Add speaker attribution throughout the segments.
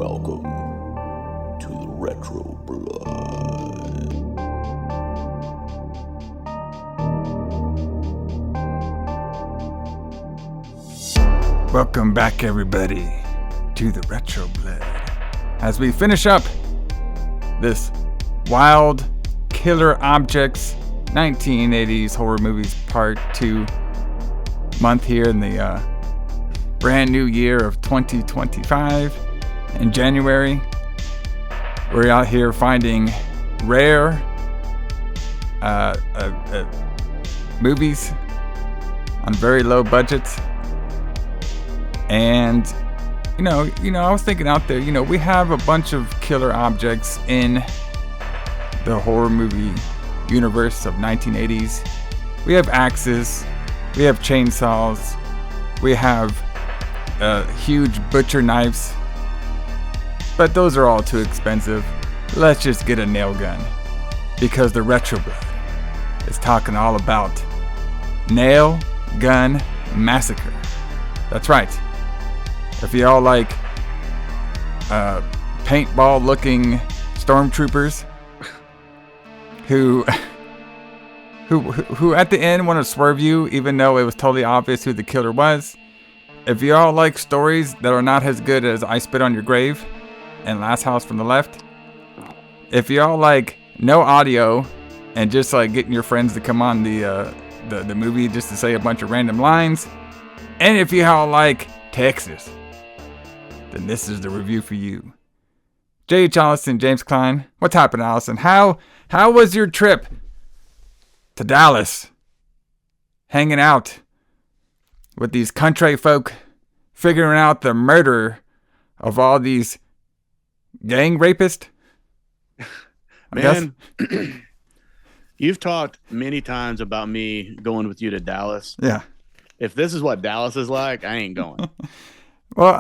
Speaker 1: Welcome to the Retro Blood.
Speaker 2: Welcome back, everybody, to the Retro Blood. As we finish up this Wild Killer Objects 1980s Horror Movies Part 2 month here in the brand new year of 2025. In January, we're out here finding rare movies on very low budgets. And, you know, I was thinking out there, we have a bunch of killer objects in the horror movie universe of 1980s. We have axes, we have chainsaws, we have huge butcher knives, but those are all too expensive. Let's just get a nail gun, because the Retro Blood is talking all about Nail Gun Massacre. That's right. If y'all like paintball looking stormtroopers who at the end want to swerve you even though it was totally obvious who the killer was. If y'all like stories that are not as good as I Spit on Your Grave and Last House from the Left. If y'all like no audio and just like getting your friends to come on the movie just to say a bunch of random lines. And if y'all like Texas, then this is the review for you. J.H. Alison, James Kline. What's happening, Alison? How was your trip to Dallas? Hanging out with these country folk, figuring out the murder of all these gang rapists?
Speaker 3: Man, you've talked many times about me going with you to Dallas.
Speaker 2: Yeah.
Speaker 3: If this is what Dallas is like, I ain't going.
Speaker 2: Well,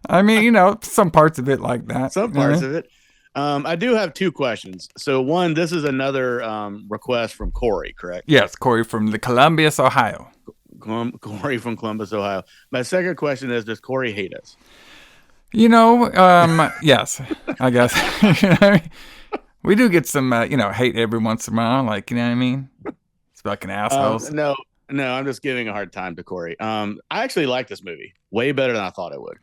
Speaker 2: I mean, some parts of it like that.
Speaker 3: Some parts of it. I do have two questions. So one, this is another request from Corey, correct?
Speaker 2: Yes, Corey from the Columbus, Ohio.
Speaker 3: Corey from Columbus, Ohio. My second question is, does Corey hate us?
Speaker 2: Yes, I guess. We do get some, hate every once in a while. Like, you know what I mean? It's fucking assholes.
Speaker 3: No, I'm just giving a hard time to Corey. I actually like this movie way better than I thought I would.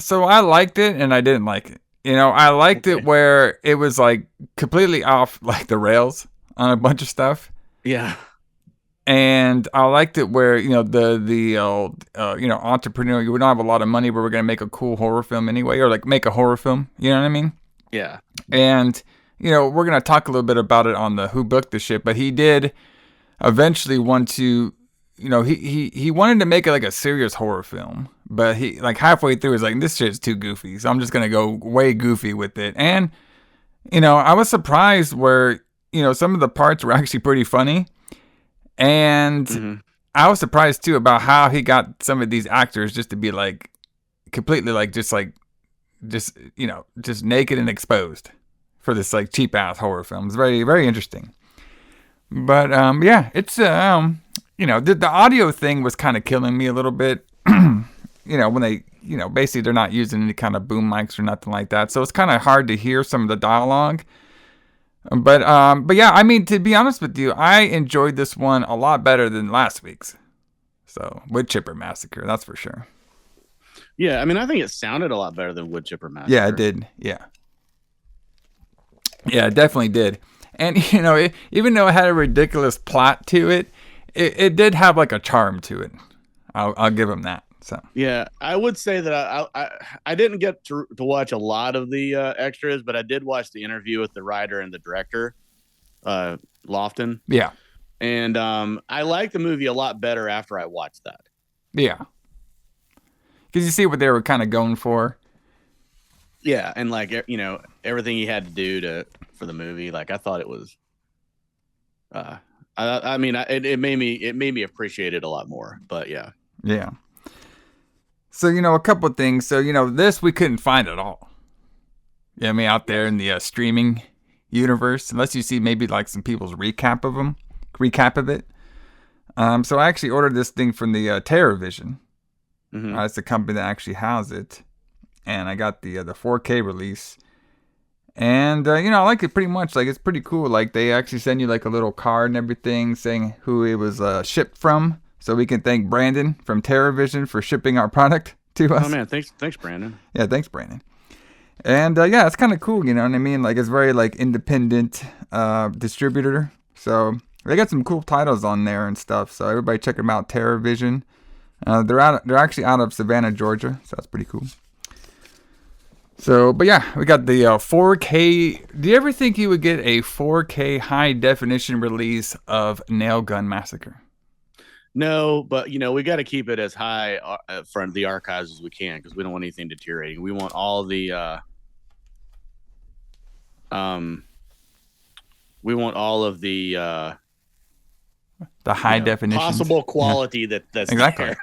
Speaker 2: So I liked it and I didn't like it. I liked it where it was like completely off like the rails on a bunch of stuff.
Speaker 3: Yeah.
Speaker 2: And I liked it where, the entrepreneur, we don't have a lot of money, but we're going to make a cool horror film anyway, or like make a horror film. You know what I mean?
Speaker 3: Yeah.
Speaker 2: And, we're going to talk a little bit about it on the Who Booked the Shit, but he did eventually want to, he wanted to make it like a serious horror film, but he like halfway through was like, this shit's too goofy. So I'm just going to go way goofy with it. And, I was surprised where, some of the parts were actually pretty funny. And I was surprised too about how he got some of these actors just to be like completely like just naked and exposed for this like cheap ass horror film. It's very, very interesting. But yeah, it's the audio thing was kind of killing me a little bit. When they basically they're not using any kind of boom mics or nothing like that, so it's kind of hard to hear some of the dialogue. But yeah, I mean, to be honest with you, I enjoyed this one a lot better than last week's. So, Wood Chipper Massacre, that's for sure.
Speaker 3: Yeah, I mean, I think it sounded a lot better than Wood Chipper Massacre.
Speaker 2: Yeah, it did. Yeah, it definitely did. And even though it had a ridiculous plot to it, it did have like a charm to it. I'll give him that. So
Speaker 3: yeah, I would say that I didn't get to watch a lot of the extras, but I did watch the interview with the writer and the director, Lofton.
Speaker 2: Yeah,
Speaker 3: and I liked the movie a lot better after I watched that.
Speaker 2: Yeah, because you see what they were kind of going for.
Speaker 3: Yeah, and like everything he had to do for the movie, like I thought it was. I mean, it made me appreciate it a lot more. But yeah.
Speaker 2: Yeah. So, a couple of things. So, this we couldn't find at all. You know what I mean? Out there in the streaming universe, unless you see maybe like some people's recap of it. So I actually ordered this thing from the TerrorVision.
Speaker 3: Mm-hmm.
Speaker 2: That's the company that actually has it. And I got the 4K release. And, I like it pretty much. Like, it's pretty cool. Like, they actually send you, like, a little card and everything saying who it was shipped from. So we can thank Brandon from TerraVision for shipping our product to us.
Speaker 3: Oh, man. Thanks, Brandon.
Speaker 2: Yeah, thanks, Brandon. And, it's kind of cool, you know what I mean? Like, it's very, like, independent distributor. So they got some cool titles on there and stuff. So everybody check them out, TerraVision. They're actually out of Savannah, Georgia. So that's pretty cool. So, but yeah, we got the 4K. Do you ever think you would get a 4K high definition release of Nail Gun Massacre?
Speaker 3: No, but we got to keep it as high front of the archives as we can because we don't want anything deteriorating. We want all the
Speaker 2: high definition
Speaker 3: possible quality that's
Speaker 2: exactly.
Speaker 3: There.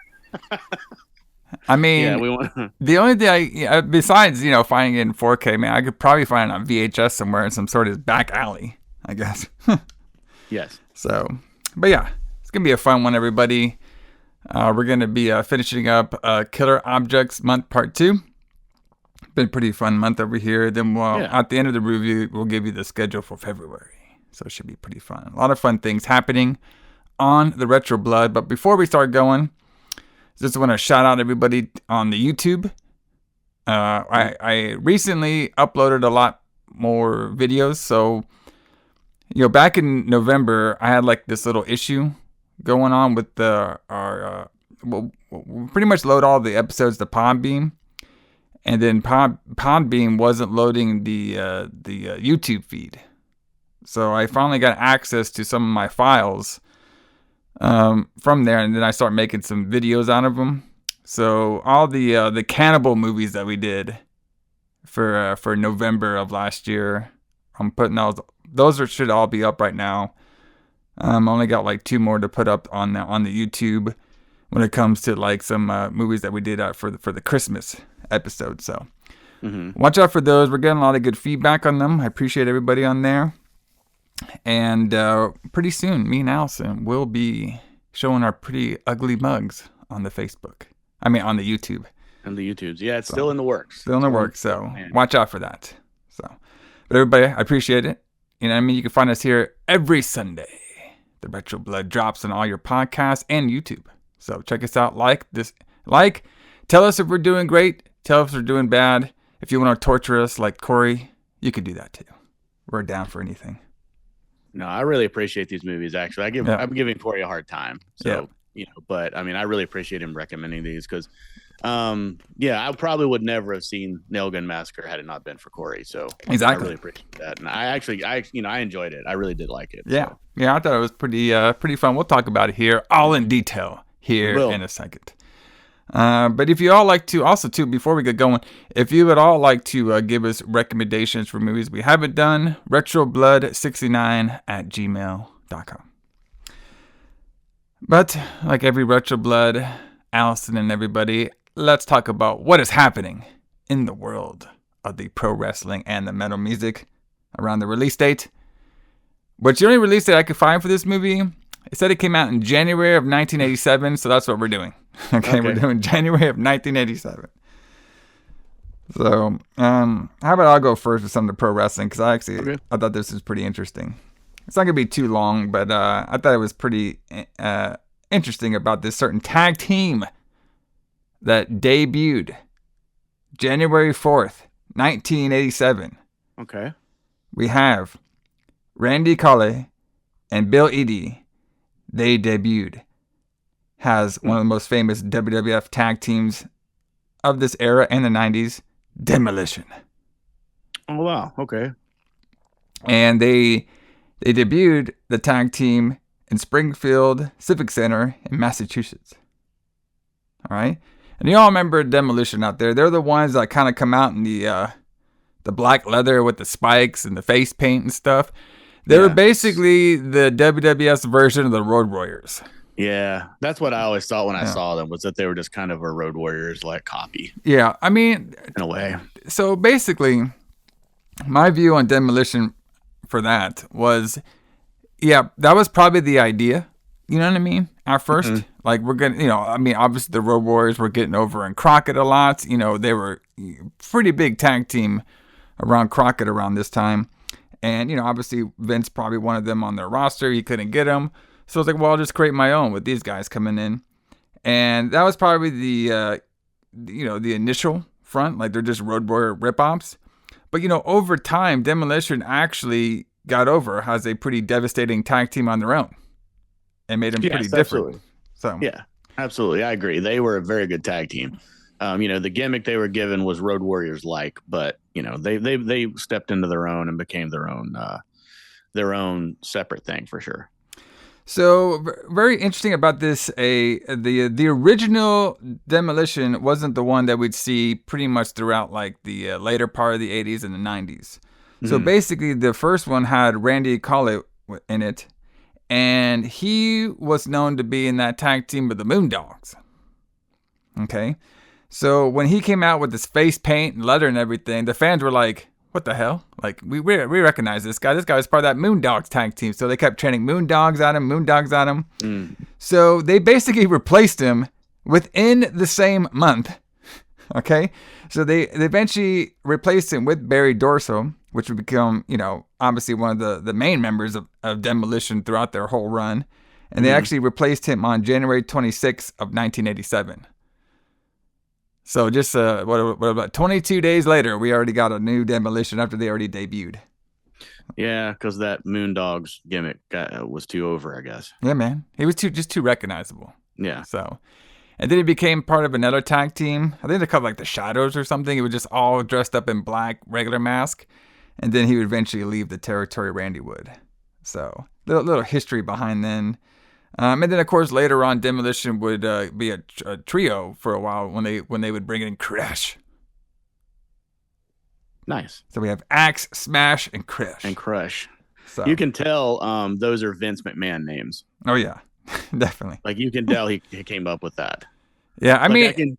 Speaker 2: I mean,
Speaker 3: yeah, we want
Speaker 2: the only thing besides finding it in 4K, man, I could probably find it on VHS somewhere in some sort of back alley, I guess.
Speaker 3: Yes.
Speaker 2: So, but yeah, it's gonna be a fun one, everybody. We're gonna be finishing up Killer Objects Month Part 2. Been a pretty fun month over here. Then at the end of the review, we'll give you the schedule for February. So it should be pretty fun. A lot of fun things happening on the Retro Blood. But before we start going, just want to shout out everybody on the YouTube. I recently uploaded a lot more videos. So, back in November, I had like this little issue going on with we pretty much load all the episodes to Podbean. And then Podbean wasn't loading the YouTube feed. So I finally got access to some of my files from there, and then I start making some videos out of them. So all the cannibal movies that we did for November of last year, I'm putting those should all be up right now. I only got like 2 more to put up on the YouTube when it comes to like some movies that we did for the Christmas episode. So watch out for those. We're getting a lot of good feedback on them. I appreciate everybody on there. And pretty soon, me and Alison will be showing our pretty ugly mugs on the Facebook. I mean, on the YouTube.
Speaker 3: On the YouTubes. Yeah, it's still in the works.
Speaker 2: Still in the works, so watch out for that. So, but everybody, I appreciate it. You know what I mean? You can find us here every Sunday. The Retro Blood drops on all your podcasts and YouTube. So check us out. Tell us if we're doing great. Tell us if we're doing bad. If you want to torture us like Corey, you could do that too. We're down for anything.
Speaker 3: No, I really appreciate these movies. Actually, I'm giving Corey a hard time. So but I mean, I really appreciate him recommending these because, I probably would never have seen Nail Gun Massacre had it not been for Corey. So
Speaker 2: exactly,
Speaker 3: I really appreciate that, and I enjoyed it. I really did like it.
Speaker 2: Yeah, so. Yeah, I thought it was pretty fun. We'll talk about it here all in detail here in a second. But if you all like to, also too, before we get going, if you would all like to give us recommendations for movies we haven't done, retroblood69@gmail.com. But like every Retro Blood, Alison and everybody, let's talk about what is happening in the world of the pro wrestling and the metal music around the release date. But the only release date I could find for this movie, it said it came out in January of 1987, so that's what we're doing. Okay, we're doing January of 1987. So, how about I'll go first with some of the pro wrestling, because I thought this was pretty interesting. It's not going to be too long, but I thought it was pretty interesting about this certain tag team that debuted January 4th, 1987.
Speaker 3: Okay.
Speaker 2: We have Randy Colley and Bill Eadie. They debuted as one of the most famous WWF tag teams of this era in the 90s, Demolition.
Speaker 3: Oh, wow. Okay.
Speaker 2: And they debuted the tag team in Springfield Civic Center in Massachusetts. All right? And you all remember Demolition out there. They're the ones that kind of come out in the black leather with the spikes and the face paint and stuff. They were basically the WWF's version of the Road Warriors.
Speaker 3: Yeah, that's what I always thought when I saw them, was that they were just kind of a Road Warriors like copy.
Speaker 2: Yeah, I mean,
Speaker 3: in a way.
Speaker 2: So basically, my view on Demolition for that was, that was probably the idea. You know what I mean? at first. Like, we're getting, I mean, obviously the Road Warriors were getting over in Crockett a lot. They were pretty big tag team around Crockett around this time. And, obviously Vince probably wanted them on their roster. He couldn't get them. So I was like, well, I'll just create my own with these guys coming in. And that was probably the initial front. Like, they're just Road Warrior rip-offs. But, over time, Demolition actually got over as a pretty devastating tag team on their own. And made them pretty different. Absolutely. So
Speaker 3: yeah, absolutely. I agree. They were a very good tag team. The gimmick they were given was Road Warriors like, but they stepped into their own and became their own separate thing for sure.
Speaker 2: So very interesting about this. The original Demolition wasn't the one that we'd see pretty much throughout like the later part of the 80s and the 90s. So basically, the first one had Randy Collett in it. And he was known to be in that tag team with the Moondogs. Okay. So when he came out with his face paint and leather and everything, the fans were like, what the hell? Like, we recognize this guy. This guy was part of that Moondogs tag team. So they kept chanting Moondogs at him. So they basically replaced him within the same month. Okay. So they eventually replaced him with Barry Dorso, which would become, obviously one of the main members of Demolition throughout their whole run. And they actually replaced him on January 26th of 1987. So just about 22 days later, we already got a new Demolition after they already debuted.
Speaker 3: Yeah, because that Moondogs gimmick was too over, I guess.
Speaker 2: Yeah, man. He was too recognizable.
Speaker 3: Yeah.
Speaker 2: So, and then he became part of another tag team. I think they're called like the Shadows or something. He was just all dressed up in black, regular mask. And then he would eventually leave the territory Randy would. So, little history behind then. And then, of course, later on, Demolition would be a trio for a while when they would bring in Crash.
Speaker 3: Nice.
Speaker 2: So we have Axe, Smash, and Crash.
Speaker 3: So you can tell those are Vince McMahon names.
Speaker 2: Oh, yeah. Definitely.
Speaker 3: Like, you can tell he came up with that.
Speaker 2: Yeah, I mean,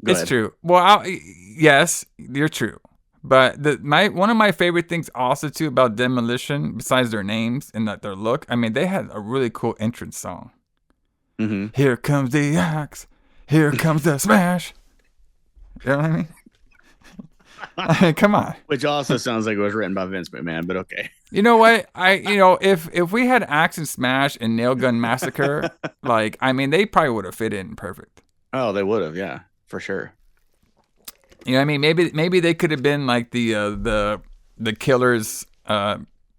Speaker 2: it's true. Well, yes, you're true. But one of my favorite things also too about Demolition, besides their names and their look, I mean, they had a really cool entrance song. Here comes the axe, here comes the smash. You know what I mean? I mean, come on.
Speaker 3: Which also sounds like it was written by Vince McMahon, but okay.
Speaker 2: You know what? If we had Axe and Smash and Nail Gun Massacre, like, I mean, they probably would have fit in perfect.
Speaker 3: Oh, they would have, yeah, for sure.
Speaker 2: You know what I mean? Maybe they could have been like the Killers,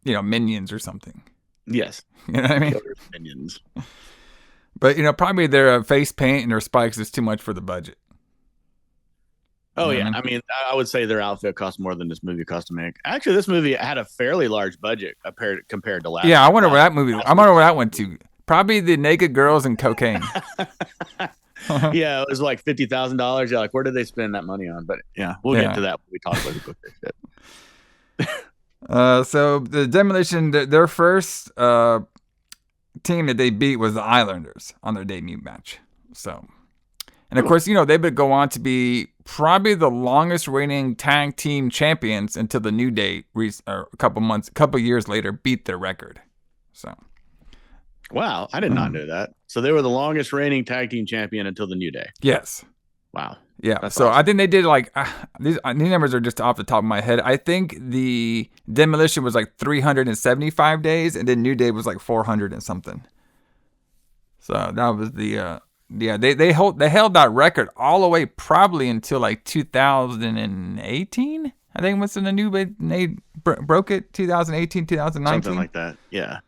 Speaker 2: minions or something.
Speaker 3: Yes.
Speaker 2: You know what I mean?
Speaker 3: Killers, minions.
Speaker 2: But, probably their face paint and their spikes is too much for the budget.
Speaker 3: Oh, yeah. I mean, I would say their outfit cost more than this movie cost to make. Actually, this movie had a fairly large budget compared to last.
Speaker 2: Yeah, I wonder where that movie. I wonder where that went to. Probably the naked girls and cocaine.
Speaker 3: Yeah, it was like $50,000. Yeah, like where did they spend that money on? But yeah, we'll get to that when we talk about the cooker shit.
Speaker 2: So the Demolition, their first team that they beat was the Islanders on their debut match. So, and of course, they would go on to be probably the longest reigning tag team champions until the New Day, a couple years later, beat their record. So.
Speaker 3: Wow, I did not know that. So they were the longest reigning tag team champion until the New Day.
Speaker 2: Yes.
Speaker 3: Wow.
Speaker 2: Yeah. That's awesome. I think they did like these numbers are just off the top of my head. I think the Demolition was like 375 days, and then New Day was like 400 and something. So that was they held that record all the way probably until like 2018. I think was in the New Day they broke it 2018, 2019.
Speaker 3: Something like that. Yeah.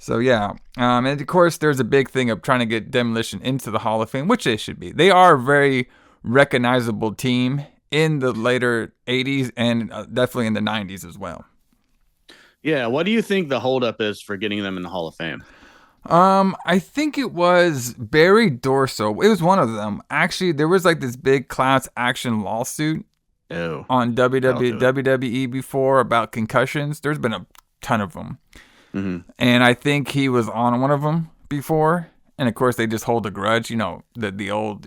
Speaker 2: So, yeah. And, of course, there's a big thing of trying to get Demolition into the Hall of Fame, which they should be. They are a very recognizable team in the later 80s and definitely in the 90s as well.
Speaker 3: Yeah. What do you think the holdup is for getting them in the Hall of Fame?
Speaker 2: I think it was Barry Dorso. It was one of them. Actually, there was like this big class action lawsuit on WWE before about concussions. There's been a ton of them. And I think he was on one of them before, and of course they just hold a grudge. The old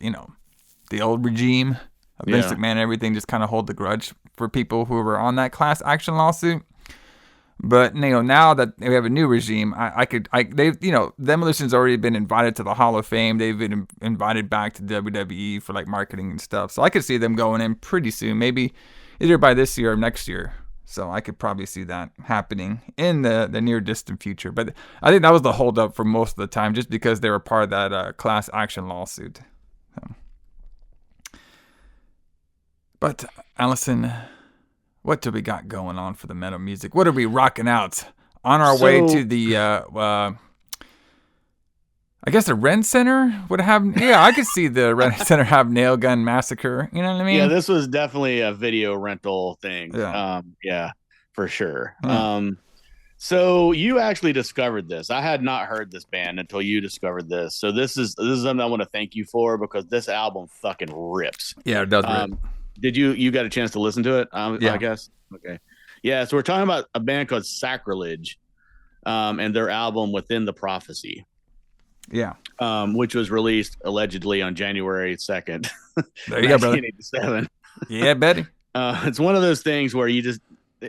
Speaker 2: regime of Vince McMahon and everything just kind of hold the grudge for people who were on that class action lawsuit. But now that we have a new regime, they've Demolition's already been invited to the Hall of Fame. They've been invited back to WWE for like marketing and stuff. So I could see them going in pretty soon, maybe either by this year or next year. So I could probably see that happening in the near distant future. But I think that was the holdup for most of the time, just because they were part of that class action lawsuit. So. But Alison, what do we got going on for the metal music? What are we rocking out on our way to the, I guess the Rent Center would have, I could see the Rent Center have Nail Gun Massacre. You know what I mean?
Speaker 3: Yeah, this was definitely a video rental thing. Yeah, for sure. Yeah. So you actually discovered this. I had not heard this band until you discovered this. So this is something I want to thank you for, because this album fucking rips.
Speaker 2: Yeah, it does rip.
Speaker 3: Did you got a chance to listen to it? I guess. Okay. Yeah. So we're talking about a band called Sacrilege, and their album Within the Prophecy.
Speaker 2: Yeah.
Speaker 3: Which was released allegedly on January 2nd.
Speaker 2: There you go, brother.
Speaker 3: 1987.
Speaker 2: Yeah, Betty.
Speaker 3: It's one of those things where you just,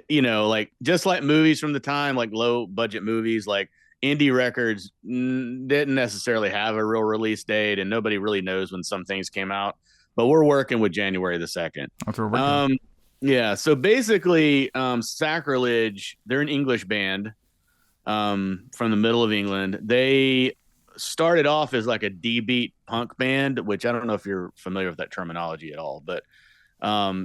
Speaker 3: like just like movies from the time, like low budget movies, like indie records didn't necessarily have a real release date, and nobody really knows when some things came out. But we're working with January the 2nd.
Speaker 2: That's what we're working.
Speaker 3: Yeah. So basically, Sacrilege, they're an English band from the middle of England. They started off as like a D-beat punk band, which I don't know if you're familiar with that terminology at all, but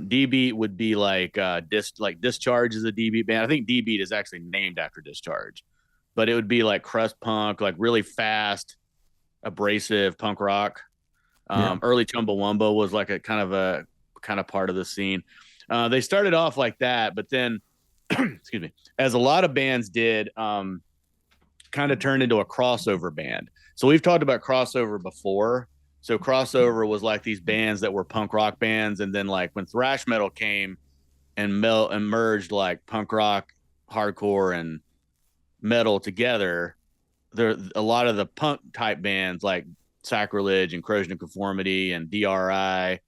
Speaker 3: D-beat would be like Discharge is a D-beat band. I think D-beat is actually named after Discharge, but it would be like crust punk, like really fast, abrasive punk rock. Early Chumbawamba was like a kind of part of the scene. They started off like that, but then, excuse me, as a lot of bands did, kind of turned into a crossover band. So we've talked about crossover before. So crossover was like these bands that were punk rock bands, and then like when thrash metal came and merged like punk rock, hardcore, and metal together, there a lot of the punk type bands like Sacrilege and Corrosion of Conformity and DRI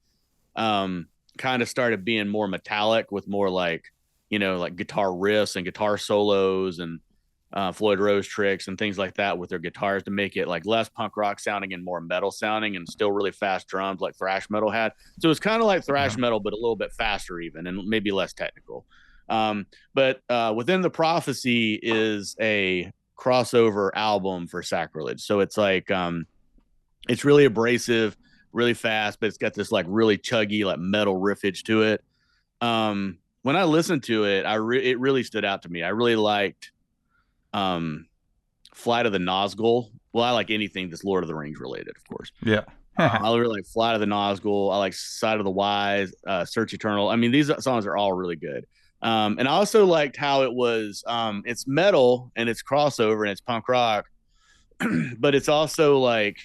Speaker 3: kind of started being more metallic with more like guitar riffs and guitar solos and Floyd Rose tricks and things like that with their guitars to make it like less punk rock sounding and more metal sounding, and still really fast drums like thrash metal had. So it's kind of like thrash metal, but a little bit faster even, and maybe less technical. But Within the Prophecy is a crossover album for Sacrilege. So it's like, it's really abrasive, really fast, but it's got this like really chuggy, like metal riffage to it. When I listened to it, it really stood out to me. I really liked Flight of the Nazgul. Well, I like anything that's Lord of the Rings related, of course.
Speaker 2: Yeah.
Speaker 3: I really like Flight of the Nazgul. I like Side of the Wise, Search Eternal. I mean, these songs are all really good. And I also liked how it was, it's metal and it's crossover and it's punk rock, but it's also like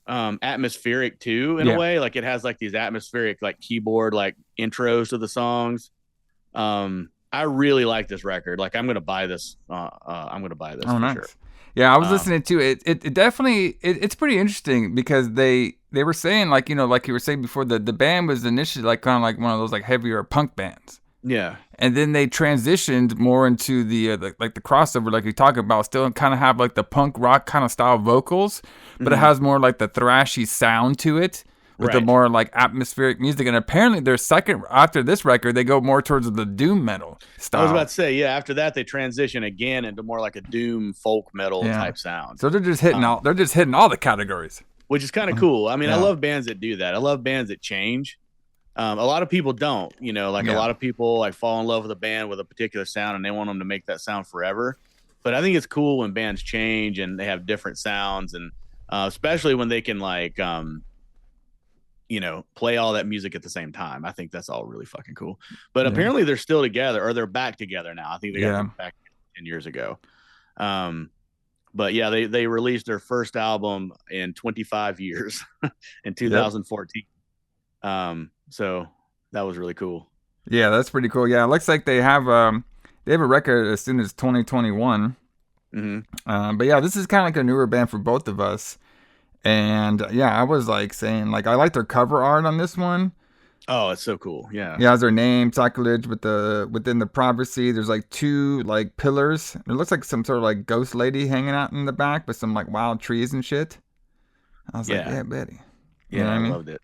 Speaker 3: atmospheric too, in a way. Like it has like these atmospheric like keyboard like intros to the songs. I really like this record. Like I'm gonna buy this. I'm gonna buy this for
Speaker 2: nice.
Speaker 3: Sure.
Speaker 2: Yeah, I was listening to it. It definitely it's pretty interesting because they were saying like like you were saying before, the band was initially like kind of like one of those like heavier punk bands.
Speaker 3: Yeah.
Speaker 2: And then they transitioned more into the crossover, like you talk about, still kind of have like the punk rock kind of style vocals, but it has more like the thrashy sound to it with the more like atmospheric music. And apparently their second, after this record, they go more towards the doom metal style.
Speaker 3: I was about to say, after that they transition again into more like a doom folk metal type sound.
Speaker 2: So they're just hitting all the categories.
Speaker 3: Which is kind of cool. I mean, I love bands that do that. I love bands that change. A lot of people don't, a lot of people like fall in love with a band with a particular sound and they want them to make that sound forever. But I think it's cool when bands change and they have different sounds, and especially when they can like, play all that music at the same time. I think that's all really fucking cool. But apparently they're still together, or they're back together now. I think they got them back 10 years ago. But yeah, they released their first album in 25 years in 2014. So that was really cool.
Speaker 2: Yeah, that's pretty cool. Yeah, it looks like they have a record as soon as 2021. Mm-hmm. But yeah, this is kind of like a newer band for both of us. And yeah, I was like saying, like, I like their cover art on this one.
Speaker 3: Oh, it's so cool. Yeah.
Speaker 2: He has their name, Sacrilege, within the privacy. There's like two like pillars. It looks like some sort of like ghost lady hanging out in the back with some like wild trees and shit. I was like,
Speaker 3: Yeah.
Speaker 2: yeah, Betty. You know
Speaker 3: Yeah,
Speaker 2: what
Speaker 3: I
Speaker 2: I mean?
Speaker 3: loved it.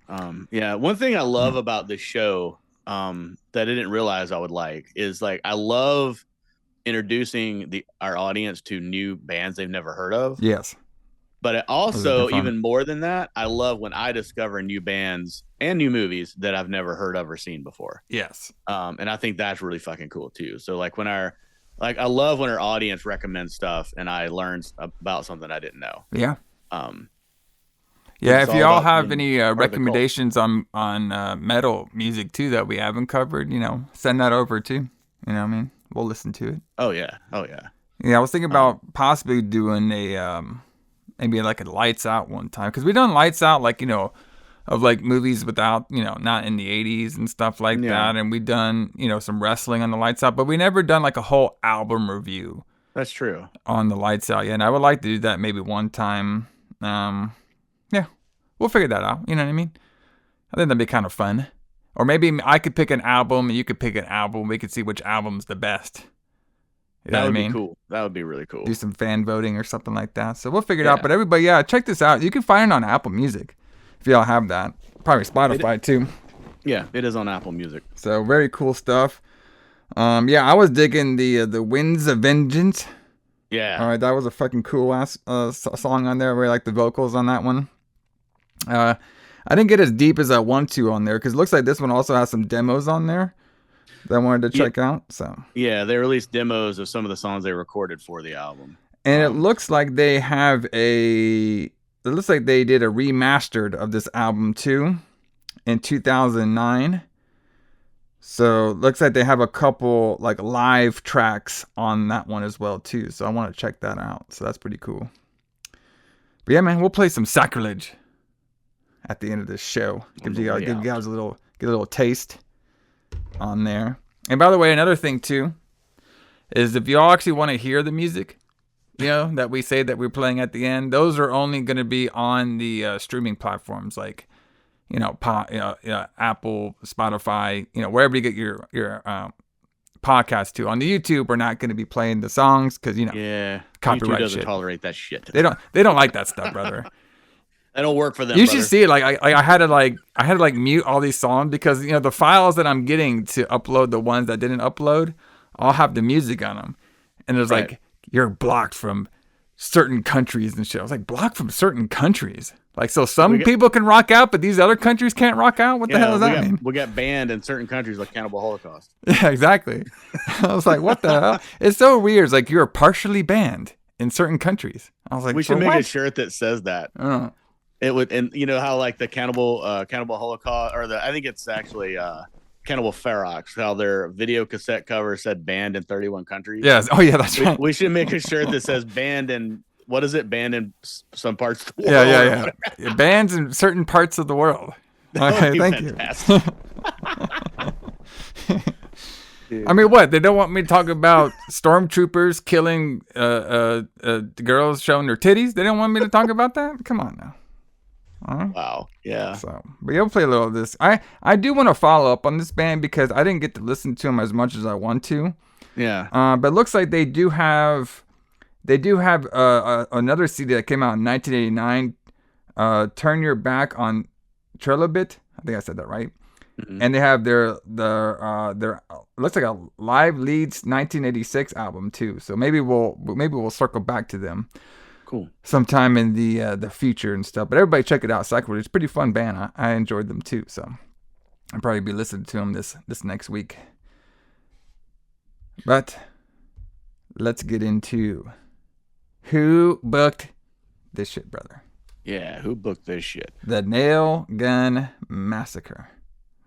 Speaker 3: Yeah, one thing I love about this show, that I didn't realize I would like is like I love introducing our audience to new bands they've never heard of.
Speaker 2: Yes.
Speaker 3: But it
Speaker 2: Those are
Speaker 3: also,
Speaker 2: fun.
Speaker 3: even more than that, I love when I discover new bands and new movies that I've never heard of or seen before.
Speaker 2: Yes.
Speaker 3: And I think that's really fucking cool too. So like I love when our audience recommends stuff and I learn about something I didn't know.
Speaker 2: Yeah.
Speaker 3: Um,
Speaker 2: Yeah,
Speaker 3: it's
Speaker 2: if
Speaker 3: all
Speaker 2: y'all
Speaker 3: about
Speaker 2: have
Speaker 3: being
Speaker 2: any
Speaker 3: part of the cult.
Speaker 2: recommendations on metal music too that we haven't covered, send that over too. You know what I mean? We'll listen to it.
Speaker 3: Oh yeah. Oh yeah.
Speaker 2: Yeah, I was thinking about possibly doing a maybe like a lights out one time because we done lights out like of like movies without not in the 80s and stuff like
Speaker 3: Yeah.
Speaker 2: that, and we done some wrestling on the lights out, but we never done like a whole album review
Speaker 3: That's true.
Speaker 2: on the lights out. Yeah, and I would like to do that maybe one time. Yeah, we'll figure that out. You know what I mean? I think that'd be kind of fun. Or maybe I could pick an album and you could pick an album. We could see which album's the best. You know
Speaker 3: That
Speaker 2: what I
Speaker 3: would
Speaker 2: mean?
Speaker 3: be cool. That would be really cool.
Speaker 2: Do some fan voting or something like that. So we'll figure it
Speaker 3: Yeah.
Speaker 2: out. But everybody, yeah, check this out. You can find it on Apple Music if y'all have that. Probably Spotify too.
Speaker 3: Yeah, it is on Apple Music.
Speaker 2: So very cool stuff. Yeah, I was digging the Winds of Vengeance.
Speaker 3: Yeah.
Speaker 2: All right, that was a fucking cool ass song on there. I really like the vocals on that one. I didn't get as deep as I want to on there because it looks like this one also has some demos on there that I wanted to check out. So
Speaker 3: Yeah, they released demos of some of the songs they recorded for the album.
Speaker 2: and it looks like they have it looks like they did a remastered of this album too in 2009. So it looks like they have a couple like live tracks on that one as well too. So I want to check that out. So that's pretty cool. But yeah, man, we'll play some Sacrilege at the end of this show. Give you guys a little taste on there. And by the way, another thing too is if y'all actually want to hear the music, that we say that we're playing at the end, those are only going to be on the streaming platforms like Apple, Spotify, wherever you get your podcast to. On the YouTube, we're not going to be playing the songs because
Speaker 3: yeah,
Speaker 2: copyright
Speaker 3: YouTube doesn't
Speaker 2: shit.
Speaker 3: tolerate that shit.
Speaker 2: They don't like that stuff, brother.
Speaker 3: That don't work for them.
Speaker 2: You should see it. Like I had to mute all these songs because the files that I'm getting to upload, the ones that didn't upload, all have the music on them, and there's like you're blocked from certain countries and shit. I was like, blocked from certain countries. Like, so some people can rock out, but these other countries can't rock out? What the hell does that mean?
Speaker 3: We got banned in certain countries like Cannibal Holocaust.
Speaker 2: Yeah, exactly. I was like, what the hell? It's so weird. It's like you're partially banned in certain countries. I was like,
Speaker 3: we should make a shirt that says that. It would, and you know how like the Cannibal Holocaust, or I think it's actually Cannibal Ferox, how their video cassette cover said banned in 31 countries.
Speaker 2: Yes. Oh yeah, that's right.
Speaker 3: We should make a shirt that says banned in, what is it? Banned in some parts of the world.
Speaker 2: Yeah. Bans in certain parts of the world. Okay, thank you. I mean, what? They don't want me to talk about stormtroopers killing girls showing their titties? They don't want me to talk about that? Come on now.
Speaker 3: Wow. Yeah.
Speaker 2: So, but you'll play a little of this. I do want to follow up on this band because I didn't get to listen to them as much as I want to.
Speaker 3: Yeah.
Speaker 2: But it looks like they do have another CD that came out in 1989. Turn Your Back on Trilobit. I think I said that right. Mm-hmm. And they have their looks like a Live Leads 1986 album too. So maybe we'll circle back to them.
Speaker 3: Cool.
Speaker 2: Sometime in the future and stuff. But everybody check it out. Sacrilege. It's a pretty fun band. I enjoyed them too. So I'll probably be listening to them this next week. But let's get into who booked this shit, brother.
Speaker 3: Yeah, who booked this shit?
Speaker 2: The Nail Gun Massacre.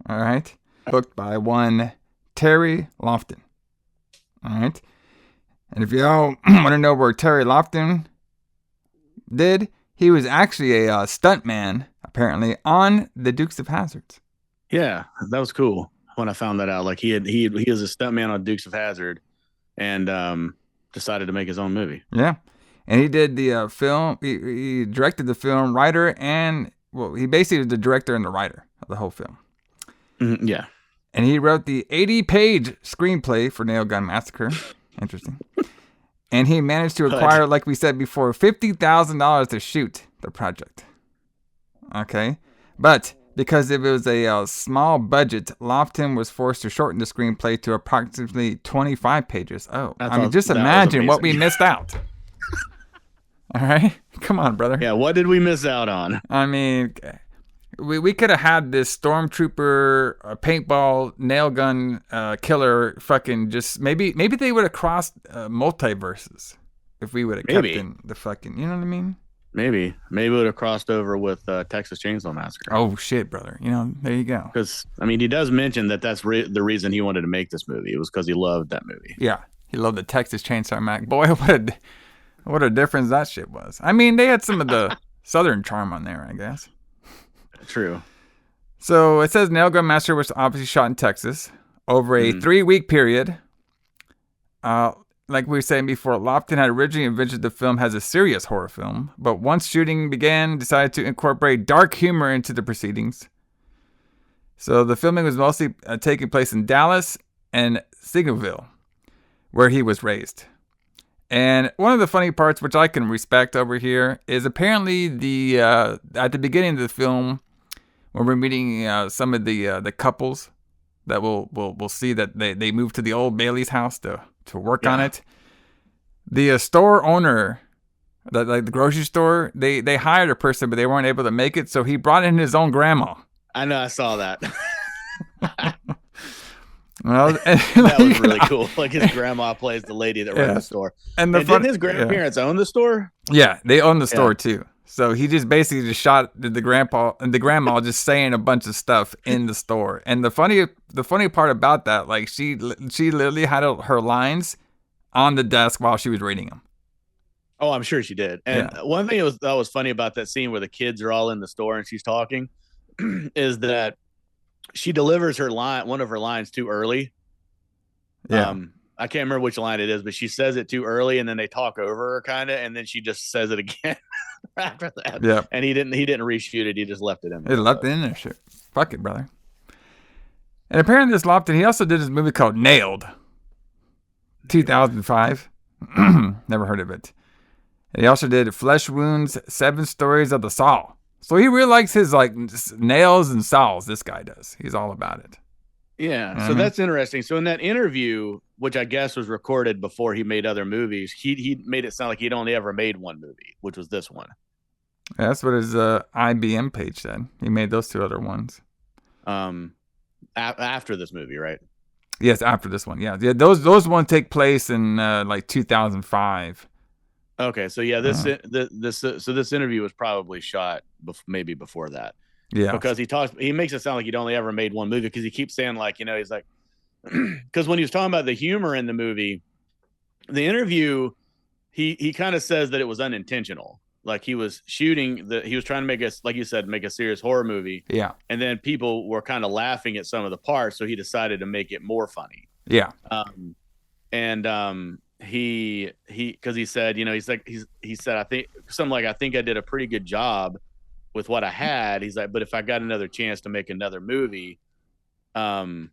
Speaker 2: All right. Booked by one Terry Lofton. All right. And if y'all want to know where Terry Lofton did, he was actually a stuntman, apparently, on the Dukes of Hazzard.
Speaker 3: Yeah, that was cool when I found that out. Like he was a stuntman on Dukes of Hazzard, and decided to make his own movie.
Speaker 2: Yeah, and he did the film. He directed the film, writer, and he basically was the director and the writer of the whole film.
Speaker 3: Yeah.
Speaker 2: And he wrote the 80-page screenplay for Nail Gun Massacre. Interesting. And he managed to acquire, like we said before, $50,000 to shoot the project. Okay. But because it was a small budget, Lofton was forced to shorten the screenplay to approximately 25 pages. Oh, just imagine what we missed out. All right? Come on, brother.
Speaker 3: Yeah, what did we miss out on?
Speaker 2: I mean, we could have had this stormtrooper, paintball, nail gun killer fucking just... Maybe they would have crossed multiverses if we would have kept in the fucking... You know what I mean?
Speaker 3: Maybe it would have crossed over with Texas Chainsaw Massacre.
Speaker 2: Oh, shit, brother. You know, there you go.
Speaker 3: Because, I mean, he does mention that that's the reason he wanted to make this movie. It was because he loved that movie.
Speaker 2: Yeah, he loved the Texas Chainsaw Massacre. Boy, what a difference that shit was. I mean, they had some of the southern charm on there, I guess.
Speaker 3: True.
Speaker 2: So it says Nail Gun Massacre was obviously shot in Texas over a 3-week period. Like we were saying before, Lofton had originally envisioned the film as a serious horror film, but once shooting began, decided to incorporate dark humor into the proceedings. So the filming was mostly taking place in Dallas and Signalville, where he was raised. And one of the funny parts, which I can respect over here, is apparently at the beginning of the film, when we're meeting some of the couples that we'll see that they moved to the old Bailey's house to work on it. The store owner, like the grocery store, they hired a person, but they weren't able to make it, so he brought in his own grandma.
Speaker 3: I know, I saw that.
Speaker 2: Well,
Speaker 3: that was really cool. Like his grandma plays the lady that ran the store. And didn't his grandparents own the store?
Speaker 2: Yeah, they own the store too. So he just basically just shot the grandpa and the grandma just saying a bunch of stuff in the store. And the funny part about that, like she literally had her lines on the desk while she was reading them.
Speaker 3: Oh, I'm sure she did. And one thing that was funny about that scene where the kids are all in the store and she's talking is that she delivers one of her lines too early. Yeah. I can't remember which line it is, but she says it too early and then they talk over her kind of, and then she just says it again after that. Yeah. And he didn't reshoot it. He just left it in there.
Speaker 2: He left it in there. Shit. Fuck it, brother. And apparently this Lofton, he also did this movie called Nailed. 2005. Never heard of it. And he also did Flesh Wounds, 7 Stories of the Saw. So he really likes his like nails and saws. This guy does. He's all about it.
Speaker 3: Yeah. Mm-hmm. So that's interesting. So in that interview, which I guess was recorded before he made other movies, he made it sound like he'd only ever made one movie, which was this one.
Speaker 2: Yeah, that's what his IBM page said. He made those 2 other ones.
Speaker 3: After this movie, right?
Speaker 2: Yes, after this one. Yeah. Those ones take place in like 2005.
Speaker 3: Okay, so yeah, this interview was probably shot maybe before that.
Speaker 2: Yeah,
Speaker 3: because he makes it sound like he'd only ever made one movie because he keeps saying like, you know, he's like, because when he was talking about the humor in the movie, the interview, he kind of says that it was unintentional. Like he was trying to make like you said, make a serious horror movie.
Speaker 2: Yeah,
Speaker 3: and then people were kind of laughing at some of the parts, so he decided to make it more funny.
Speaker 2: Yeah,
Speaker 3: he because he said, you know, he said I think I did a pretty good job with what I had. He's like, but if I got another chance to make another movie, then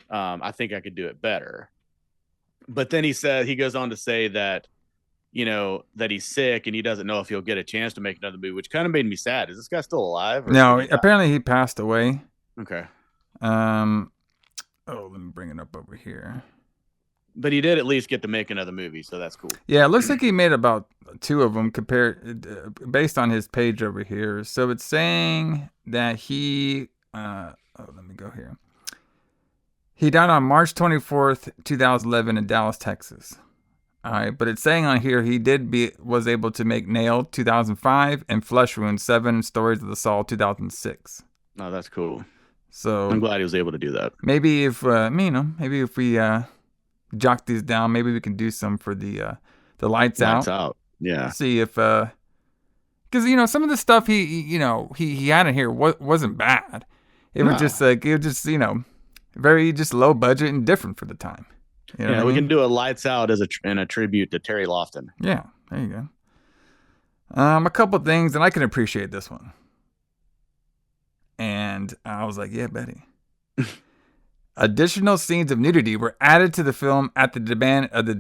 Speaker 3: I think I could do it better. But then he goes on to say that, you know, that he's sick and he doesn't know if he'll get a chance to make another movie, which kind of made me sad. Is this guy still alive?
Speaker 2: No, apparently he passed away.
Speaker 3: Okay.
Speaker 2: Let me bring it up over here.
Speaker 3: But he did at least get to make another movie, so that's cool.
Speaker 2: Yeah, it looks like he made about 2 of them based on his page over here. So it's saying that he... let me go here. He died on March 24th, 2011 in Dallas, Texas. All right, but it's saying on here he was able to make Nail 2005 and Flesh Wound 7 Stories of the Saw 2006.
Speaker 3: Oh, that's cool.
Speaker 2: So
Speaker 3: I'm glad he was able to do that.
Speaker 2: Maybe if we jot these down, maybe we can do some for the Lights Out.
Speaker 3: Yeah.
Speaker 2: See if because you know some of the stuff he had in here wasn't bad. It was just you know very just low budget and different for the time. You know
Speaker 3: we can do a Lights Out in a tribute to Terry Lofton.
Speaker 2: Yeah, there you go. A couple things, and I can appreciate this one. And I was like, yeah, Betty. Additional scenes of nudity were added to the film at the demand of the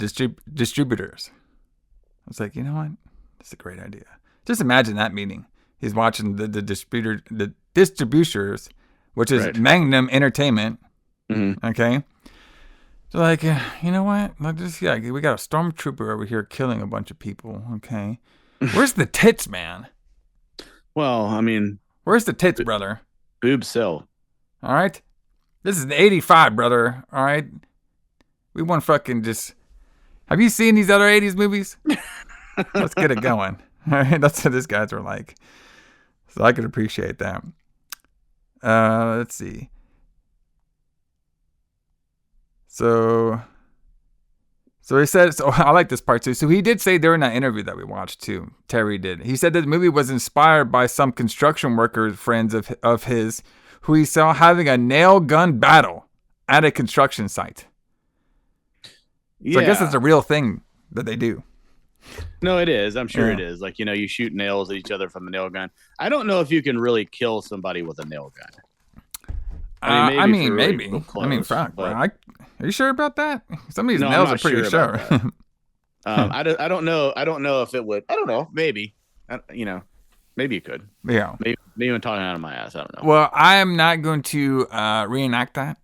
Speaker 2: distributors. I was like, you know what? That's a great idea. Just imagine that meeting. He's watching the distributors, which is Magnum Entertainment. Mm-hmm. Okay. So like, you know what? We got a stormtrooper over here killing a bunch of people. Okay. Where's the tits, man?
Speaker 3: Well, I mean,
Speaker 2: where's the tits, brother?
Speaker 3: Boobs sell.
Speaker 2: All right. This is 85, brother. All right. We want fucking just. Have you seen these other 80s movies? Let's get it going. All right. That's what these guys are like. So I could appreciate that. Let's see. So he said, so I like this part too. So he did say during that interview that we watched too, Terry did. He said that the movie was inspired by some construction worker friends of his who he saw having a nail gun battle at a construction site. So I guess it's a real thing that they do.
Speaker 3: No, it is. I'm sure it is. Like, you shoot nails at each other from a nail gun. I don't know if you can really kill somebody with a nail gun.
Speaker 2: Maybe. Fuck. But... Are you sure about that? Some of these nails are pretty sure.
Speaker 3: I don't know. I don't know if it would. I don't know. Maybe. Maybe you could.
Speaker 2: Yeah.
Speaker 3: Maybe I'm talking out of my ass. I don't know.
Speaker 2: Well, I am not going to reenact that.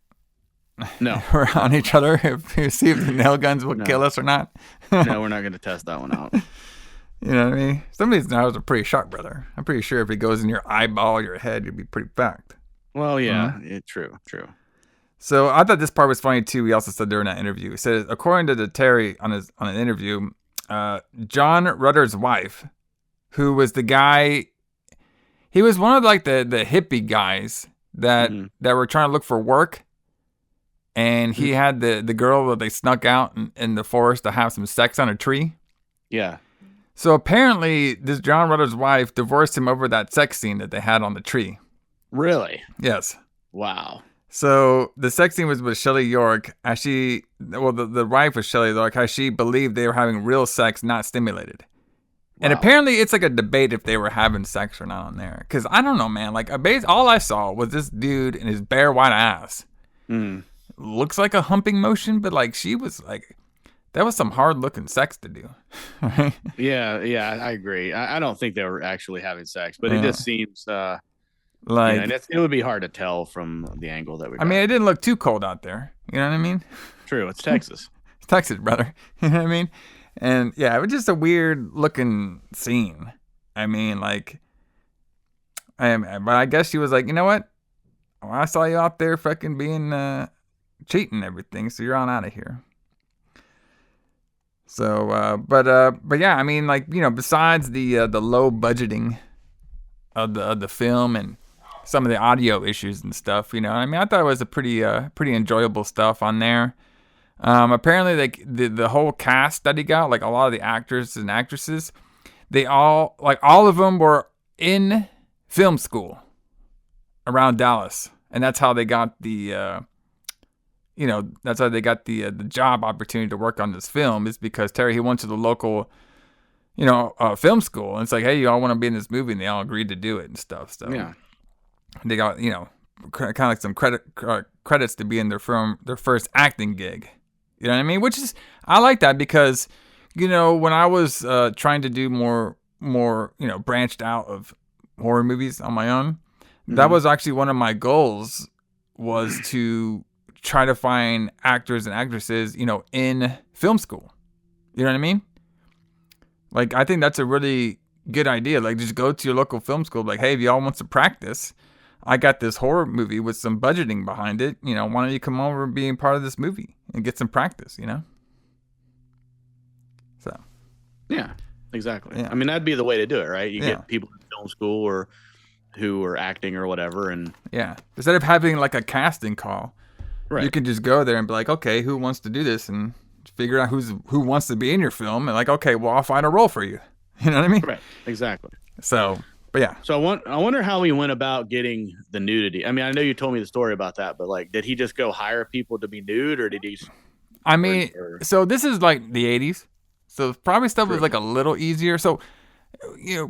Speaker 3: No.
Speaker 2: We're on each other if you see if the nail guns will kill us or not.
Speaker 3: No, we're not going to test that one out.
Speaker 2: You know what I mean? Some of these nails are pretty sharp, brother. I'm pretty sure if it goes in your eyeball, your head, you'd be pretty fucked.
Speaker 3: Well, yeah, true.
Speaker 2: So I thought this part was funny too. He also said during that interview, he said, according to Terry on an interview, John Rutter's wife, who was the guy, he was one of like the hippie guys that were trying to look for work, and he had the girl that they snuck out in the forest to have some sex on a tree.
Speaker 3: Yeah.
Speaker 2: So apparently, this John Rutter's wife divorced him over that sex scene that they had on the tree.
Speaker 3: Really?
Speaker 2: Yes.
Speaker 3: Wow.
Speaker 2: So the sex scene was with Shelley York. The wife was Shelley York, how she believed they were having real sex, not stimulated. Wow. And apparently it's like a debate if they were having sex or not on there. Because I don't know, man. Like all I saw was this dude and his bare white ass. Looks like a humping motion, but like she was like, that was some hard looking sex to do.
Speaker 3: Yeah, I agree. I don't think they were actually having sex, but it just seems... and it would be hard to tell from the angle that we got.
Speaker 2: I mean, it didn't look too cold out there. You know what I mean?
Speaker 3: True. It's Texas.
Speaker 2: It's Texas, brother. You know what I mean? And yeah, it was just a weird looking scene. I mean, but I guess she was like, you know what? Well, I saw you out there fucking being cheating and everything, so you're on out of here. So, but yeah, I mean, besides the low budgeting of the film and some of the audio issues and stuff, I thought it was a pretty enjoyable stuff on there. Apparently, the whole cast that he got, like a lot of the actors and actresses, they all of them were in film school around Dallas, and that's how they got the job opportunity to work on this film, is because Terry, he went to the local film school, and it's like, hey, you all want to be in this movie, and they all agreed to do it and stuff. So yeah. They got, kind of like some credits to be in their first acting gig. You know what I mean? Which is, I like that because, when I was trying to do more, branched out of horror movies on my own, that was actually one of my goals, was to try to find actors and actresses, in film school. You know what I mean? Like, I think that's a really good idea. Like, just go to your local film school. Like, hey, if y'all want to practice, I got this horror movie with some budgeting behind it. Why don't you come over and be a part of this movie and get some practice, So.
Speaker 3: Yeah, exactly.
Speaker 2: Yeah.
Speaker 3: I mean, that'd be the way to do it, right? You get people in film school or who are acting or whatever. And
Speaker 2: yeah. Instead of having like a casting call, you can just go there and be like, okay, who wants to do this? And figure out who wants to be in your film. And like, okay, well, I'll find a role for you. You know what I mean?
Speaker 3: Right. Exactly.
Speaker 2: So, but yeah.
Speaker 3: So I wonder how he went about getting the nudity. I mean, I know you told me the story about that, but like, did he just go hire people to be nude, or did he?
Speaker 2: So this is like the 80s. So probably stuff was like a little easier. So,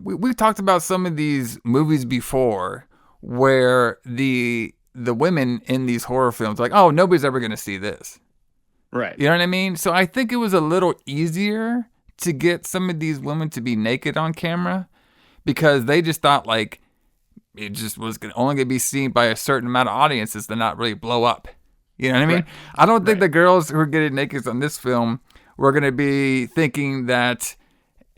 Speaker 2: we've talked about some of these movies before where the women in these horror films are like, oh, nobody's ever going to see this.
Speaker 3: Right.
Speaker 2: You know what I mean? So I think it was a little easier to get some of these women to be naked on camera because they just thought like it just was only going to be seen by a certain amount of audiences to not really blow up. You know what I mean? Right. I don't think the girls who are getting naked on this film were going to be thinking that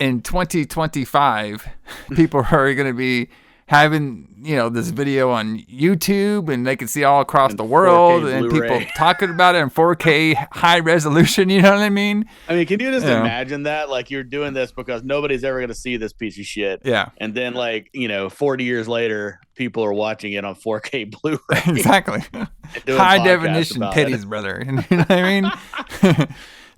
Speaker 2: in 2025, people are going to be having, this video on YouTube and they can see all across the world and people talking about it in 4K high resolution. You know what I mean?
Speaker 3: I mean, can you just imagine that? Like you're doing this because nobody's ever going to see this piece of shit.
Speaker 2: Yeah.
Speaker 3: And then 40 years later, people are watching it on 4K Blu-ray.
Speaker 2: Exactly. High definition titties, brother. You know what I mean?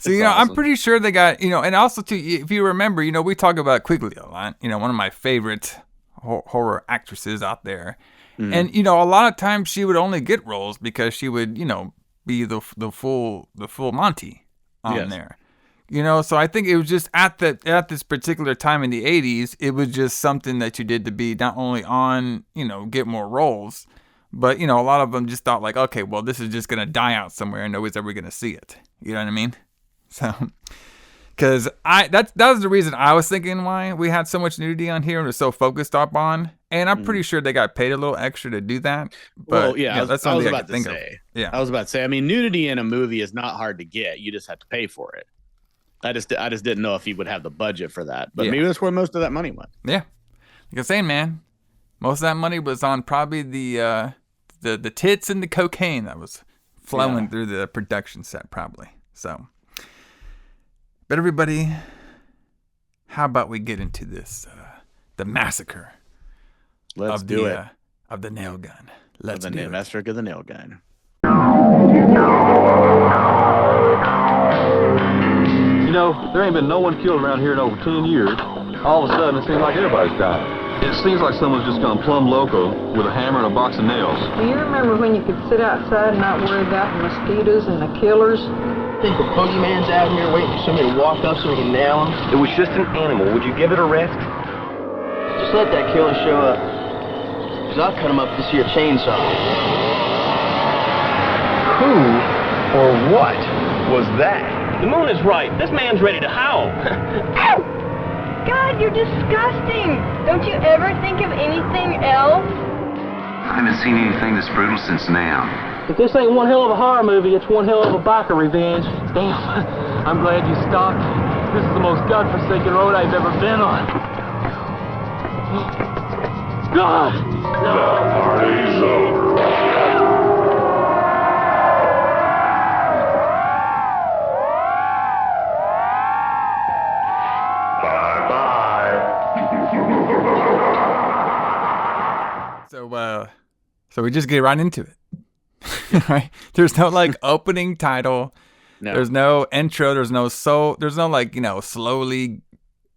Speaker 2: So, awesome. I'm pretty sure they got, and also too, if you remember, we talk about Quigley a lot, one of my favorite horror actresses out there. Mm. And, a lot of times she would only get roles because she would, be the full Monty on there. So I think it was just at this particular time in the 80s, it was just something that you did to be not only on, get more roles, but, a lot of them just thought like, okay, well, this is just going to die out somewhere and nobody's ever going to see it. You know what I mean? So, because that was the reason I was thinking why we had so much nudity on here and was so focused up on, and I'm pretty sure they got paid a little extra to do that. But that's something I could think of. Yeah,
Speaker 3: I was about to say. I mean, nudity in a movie is not hard to get. You just have to pay for it. I just didn't know if he would have the budget for that, but maybe that's where most of that money went.
Speaker 2: Yeah, like I'm saying, man, most of that money was on probably the tits and the cocaine that was flowing through the production set, probably. So. But everybody, how about we get into this, the massacre
Speaker 3: of the
Speaker 2: nail gun.
Speaker 3: Let's do it. Massacre of the nail gun.
Speaker 4: There ain't been no one killed around here in over 10 years. All of a sudden, it seems like everybody's died. It seems like someone's just gone plumb loco with a hammer and a box of nails.
Speaker 5: Do you remember when you could sit outside and not worry about the mosquitoes and the killers?
Speaker 6: Think the boogeyman's out here waiting for somebody to walk up so we can nail him?
Speaker 7: It was just an animal. Would you give it a rest?
Speaker 6: Just let that killer show up. Because I'll cut him up with this here chainsaw.
Speaker 7: Who or what was that?
Speaker 8: The moon is right. This man's ready to howl.
Speaker 9: Ow! God, you're disgusting. Don't you ever think of anything else?
Speaker 10: I haven't seen anything this brutal since now.
Speaker 11: If this ain't one hell of a horror movie, it's one hell of a biker revenge. Damn, I'm glad you stopped. This is the most godforsaken road I've ever been on. God!
Speaker 12: The party's over. Bye-bye.
Speaker 2: So we just get right into it. Right? There's no opening title. No. There's no intro. There's no slowly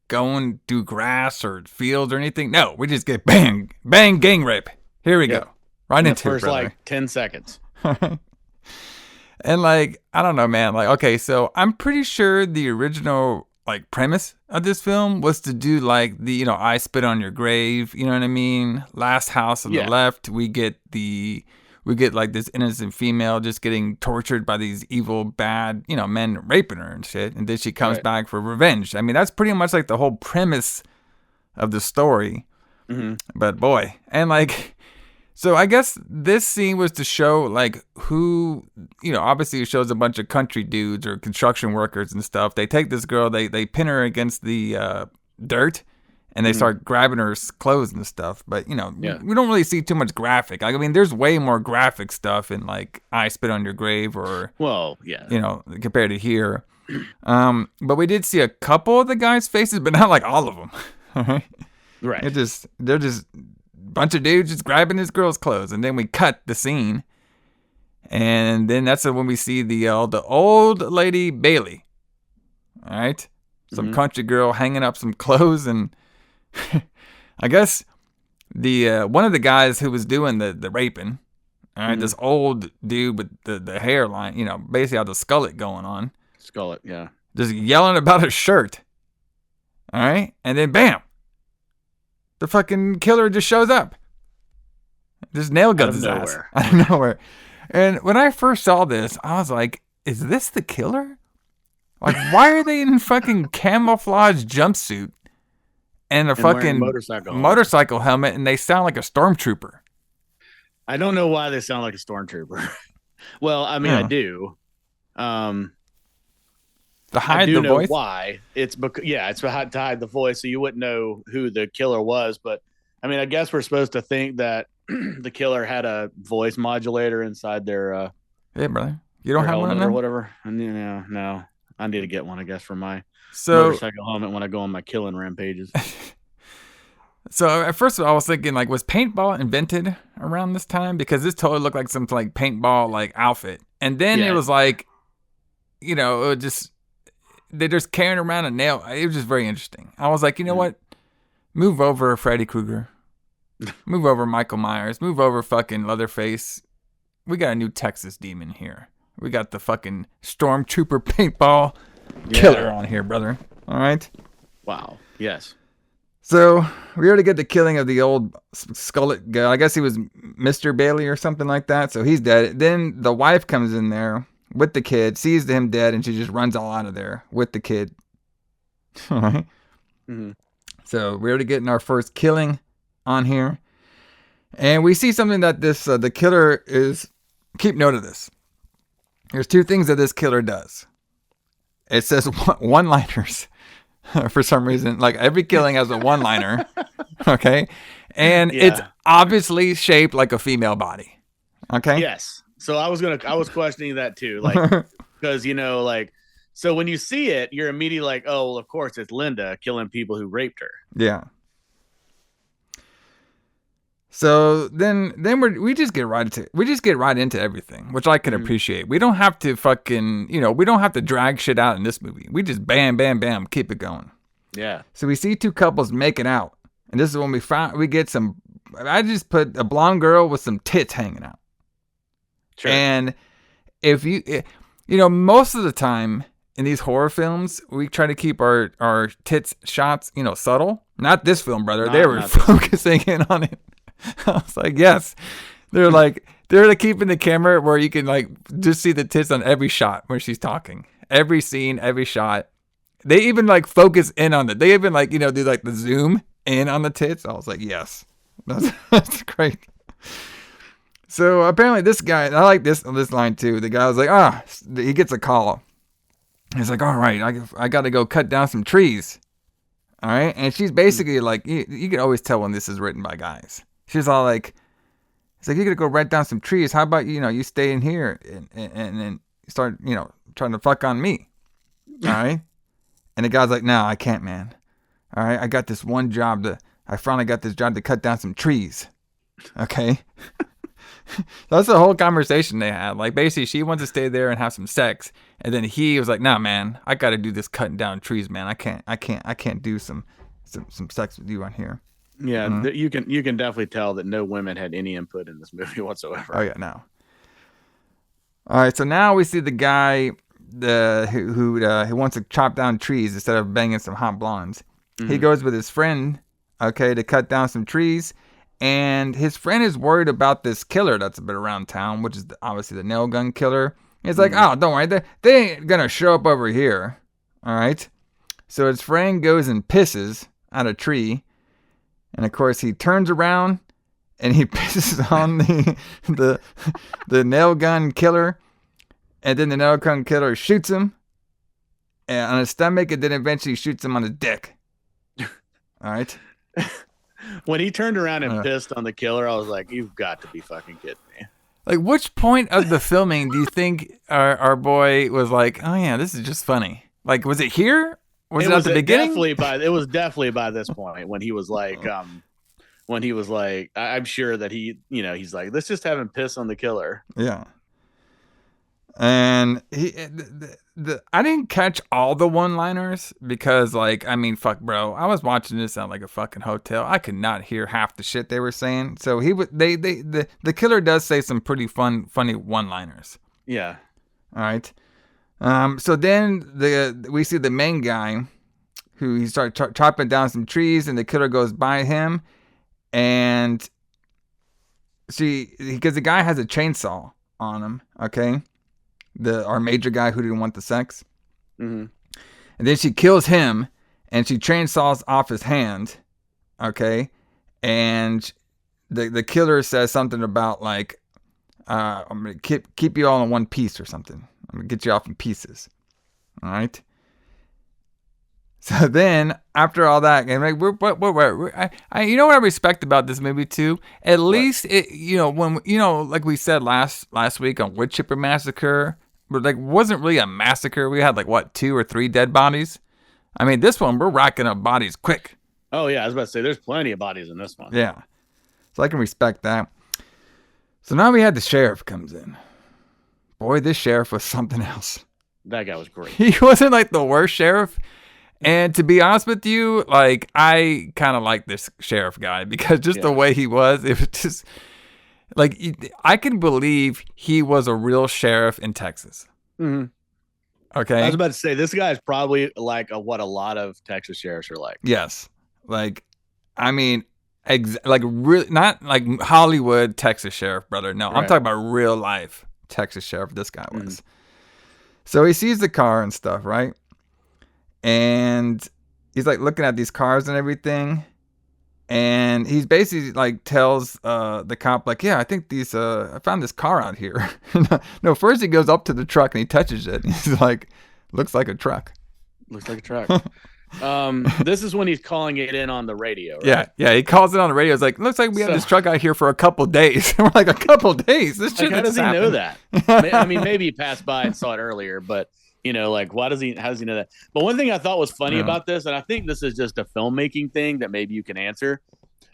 Speaker 2: going through grass or fields or anything. No, we just get bang, bang, gang rape. Here we go. Right into
Speaker 3: the first 10 seconds.
Speaker 2: And I don't know, man. Okay, so I'm pretty sure the original premise of this film was to do the I Spit on Your Grave. You know what I mean? Last house on the left. We get this innocent female just getting tortured by these evil, bad, men raping her and shit. And then she comes back for revenge. I mean, that's pretty much the whole premise of the story. Mm-hmm. But boy, and so I guess this scene was to show who, obviously it shows a bunch of country dudes or construction workers and stuff. They take this girl, they pin her against the dirt. And they start grabbing her clothes and stuff. But, we don't really see too much graphic. I mean, there's way more graphic stuff in, I Spit on Your Grave or, compared to here. But we did see a couple of the guys' faces, but not all of them.
Speaker 3: Right.
Speaker 2: They're just a bunch of dudes just grabbing this girl's clothes. And then we cut the scene. And then that's when we see the old lady Bailey. All right? Some country girl hanging up some clothes and... I guess the one of the guys who was doing the raping, all right, this old dude with the hairline, basically had the skullet going on.
Speaker 3: Skullet, yeah.
Speaker 2: Just yelling about his shirt. All right? And then bam. The fucking killer just shows up. Just nail guns his ass out of nowhere. And when I first saw this, I was like, is this the killer? Like, why are they in fucking camouflage jumpsuit and a fucking motorcycle helmet, and they sound like a stormtrooper?
Speaker 3: I don't know why they sound like a stormtrooper. Well, I mean, I do.
Speaker 2: To hide
Speaker 3: I do
Speaker 2: the
Speaker 3: know
Speaker 2: voice?
Speaker 3: why. It's because it's to hide the voice, so you wouldn't know who the killer was. But I mean, I guess we're supposed to think that the killer had a voice modulator inside their
Speaker 2: yeah, brother. You don't have one
Speaker 3: or whatever. And no. I need to get one, I guess, for my
Speaker 2: So
Speaker 3: motorcycle helmet when I go on my killing rampages.
Speaker 2: So at first I was thinking, like, was paintball invented around this time? Because this totally looked like some like paintball like outfit. And then it was like, you know, it just they're just carrying around a nail. It was just very interesting. I was like, you know what? Move over Freddy Krueger. Move over Michael Myers. Move over fucking Leatherface. We got a new Texas demon here. We got the fucking stormtrooper paintball killer on here, brother. All right?
Speaker 3: Wow. Yes.
Speaker 2: So we already get the killing of the old skullet guy. I guess he was Mr. Bailey or something like that. So he's dead. Then the wife comes in there with the kid, sees him dead, and she just runs all out of there with the kid. All right.
Speaker 3: Mm-hmm.
Speaker 2: So we're already getting our first killing on here. And we see something that this the killer is... Keep note of this. There's two things that this killer does. It says one-liners. For some reason, like every killing has a one-liner, okay, and it's obviously shaped like a female body, okay.
Speaker 3: Yes. So I was questioning that too, like because like so when you see it, you're immediately like, oh, well, of course it's Linda killing people who raped her.
Speaker 2: Yeah. So then we just get right into everything, which I can appreciate. We don't have to fucking, we don't have to drag shit out in this movie. We just bam, bam, bam, keep it going.
Speaker 3: Yeah.
Speaker 2: So we see two couples making out, and this is when we get some. I just put a blonde girl with some tits hanging out.
Speaker 3: Sure.
Speaker 2: And if most of the time in these horror films, we try to keep our tits shots, subtle. Not this film, brother. They were focusing in on it. I was like, yes. They're keeping the camera where you can just see the tits on every shot where she's talking. Every scene, every shot. They even focus in on it. They even do the zoom in on the tits. I was like, yes. That's great. So apparently this guy, I like this line too. The guy was like, he gets a call. He's like, all right, I got to go cut down some trees. All right. And she's basically like, you can always tell when this is written by guys. She's all like, he's like, you gotta go write down some trees. How about, you stay in here and start, trying to fuck on me. All right. And the guy's like, no, I can't, man. All right. I got this one job I finally got this job to cut down some trees. Okay. That's the whole conversation they had. Like, basically, she wants to stay there and have some sex. And then he was like, nah, man, I got to do this cutting down trees, man. I can't do some sex with you on here.
Speaker 3: Yeah, you can definitely tell that no women had any input in this movie whatsoever.
Speaker 2: Oh yeah, no. All right, so now we see the guy who wants to chop down trees instead of banging some hot blondes. Mm-hmm. He goes with his friend, okay, to cut down some trees, and his friend is worried about this killer that's been around town, which is obviously the nail gun killer. He's like, oh, don't worry, they ain't gonna show up over here. All right. So his friend goes and pisses at a tree. And of course, he turns around and he pisses on the nail gun killer, and then the nail gun killer shoots him on his stomach, and then eventually shoots him on his dick. All right.
Speaker 3: When he turned around and pissed on the killer, I was like, "You've got to be fucking kidding me!"
Speaker 2: Like, which point of the filming do you think our boy was like, "Oh yeah, this is just funny"? Like, was it here? Was it at the beginning?
Speaker 3: It was definitely by this point when he was like, I'm sure that he's like, let's just have him piss on the killer.
Speaker 2: Yeah. And I didn't catch all the one-liners because, fuck, bro, I was watching this at a fucking hotel. I could not hear half the shit they were saying. So the killer does say some pretty funny one-liners.
Speaker 3: Yeah.
Speaker 2: All right. So then we see the main guy who he starts chopping down some trees, and the killer goes by him and because the guy has a chainsaw on him, okay? Our major guy who didn't want the sex.
Speaker 3: Mm-hmm.
Speaker 2: And then she kills him, and she chainsaws off his hand, okay? And the killer says something about like, I'm going to keep you all in one piece or something. I'm going to get you off in pieces. All right? So then, after all that, and like, you know what I respect about this movie too? At least it, like we said last week on Wood Chipper Massacre, but like wasn't really a massacre. We had like 2 or 3 dead bodies. I mean, this one we're racking up bodies quick.
Speaker 3: Oh yeah, I was about to say there's plenty of bodies in this one.
Speaker 2: Yeah, so I can respect that. So now we had the sheriff comes in. Boy, this sheriff was something else.
Speaker 3: That guy was great.
Speaker 2: He wasn't like the worst sheriff. And to be honest with you, like, I kind of like this sheriff guy because just the way he was, it was just like, I can believe he was a real sheriff in Texas.
Speaker 3: Mm-hmm.
Speaker 2: Okay.
Speaker 3: I was about to say, this guy is probably like what a lot of Texas sheriffs are like.
Speaker 2: Yes. Like, I mean, like really, not like Hollywood Texas sheriff, brother. No, I'm talking about real life Texas sheriff. This guy was. Mm-hmm. So he sees the car and stuff, right? And he's like looking at these cars and everything. And he's basically like tells the cop, like, yeah, I think I found this car out here. No, first he goes up to the truck and he touches it. And he's like, looks like a truck.
Speaker 3: Looks like a truck. This is when he's calling it in on the radio, right?
Speaker 2: Yeah, he calls it on the radio. It's like, looks like we had this truck out here for a couple days. We're like, a couple days? This shit.
Speaker 3: Like, how does he know that? I mean, maybe he passed by and saw it earlier, but like, how does he know that? But one thing I thought was funny about this, and I think this is just a filmmaking thing that maybe you can answer,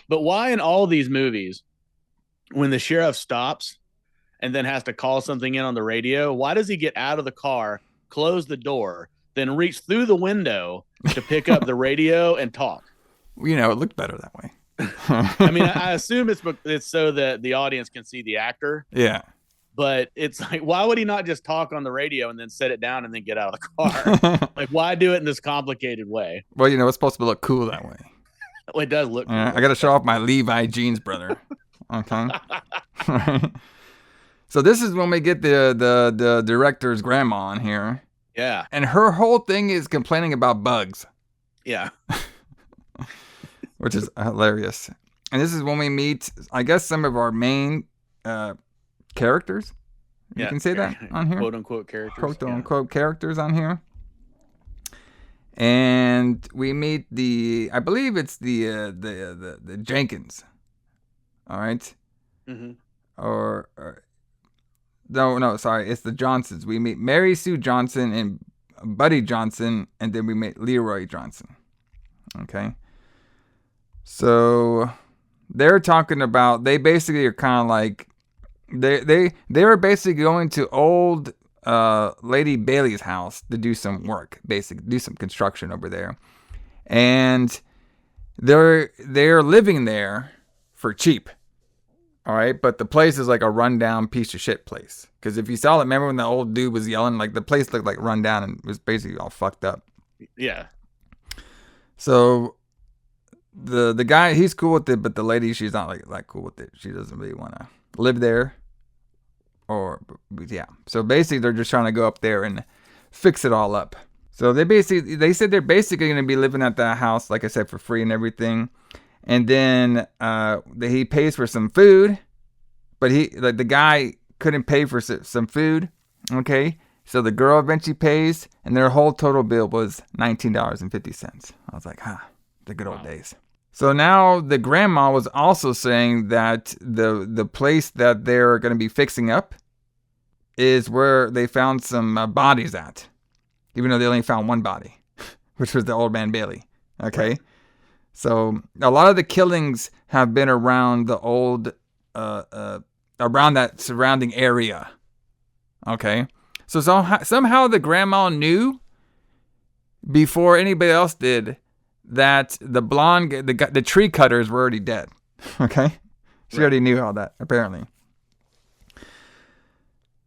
Speaker 3: but why in all these movies, when the sheriff stops and then has to call something in on the radio, why does he get out of the car, close the door, then reach through the window to pick up the radio and talk?
Speaker 2: It looked better that way.
Speaker 3: I mean, I assume it's so that the audience can see the actor.
Speaker 2: Yeah.
Speaker 3: But it's like, why would he not just talk on the radio and then set it down and then get out of the car? Like, why do it in this complicated way?
Speaker 2: Well, it's supposed to look cool that way.
Speaker 3: Well, it does look cool.
Speaker 2: I got to show off my Levi jeans, brother. Okay. So this is when we get the director's grandma on here.
Speaker 3: Yeah.
Speaker 2: And her whole thing is complaining about bugs.
Speaker 3: Yeah.
Speaker 2: Which is hilarious. And this is when we meet, I guess, some of our main characters. You can say that on here?
Speaker 3: Quote unquote characters.
Speaker 2: Quote unquote characters on here. And we meet I believe it's the Jenkins. All right.
Speaker 3: Mm-hmm.
Speaker 2: Or no, sorry, it's the Johnsons. We meet Mary Sue Johnson and Buddy Johnson, and then we meet Leroy Johnson. Okay. So they're talking about, they basically are kind of like, they were basically going to old Lady Bailey's house to do some work, do some construction over there, and they're living there for cheap. All right, but the place is like a rundown piece of shit place. Because if you saw it, remember when the old dude was yelling, like the place looked like rundown and was basically all fucked up.
Speaker 3: Yeah.
Speaker 2: So the guy, he's cool with it, but the lady, she's not like cool with it. She doesn't really want to live there. So basically they're just trying to go up there and fix it all up. So they said they're basically going to be living at that house, like I said, for free and everything. And then he pays for some food, but the guy couldn't pay for some food. Okay, so the girl eventually pays, and their whole total bill was $19.50. I was like, the good old days. So now the grandma was also saying that the place that they're going to be fixing up is where they found some bodies at, even though they only found one body, which was the old man Bailey. Okay. Right. So a lot of the killings have been around the old, around that surrounding area. Okay. So somehow the grandma knew before anybody else did that the blonde, the tree cutters were already dead. Okay. She already knew all that, apparently.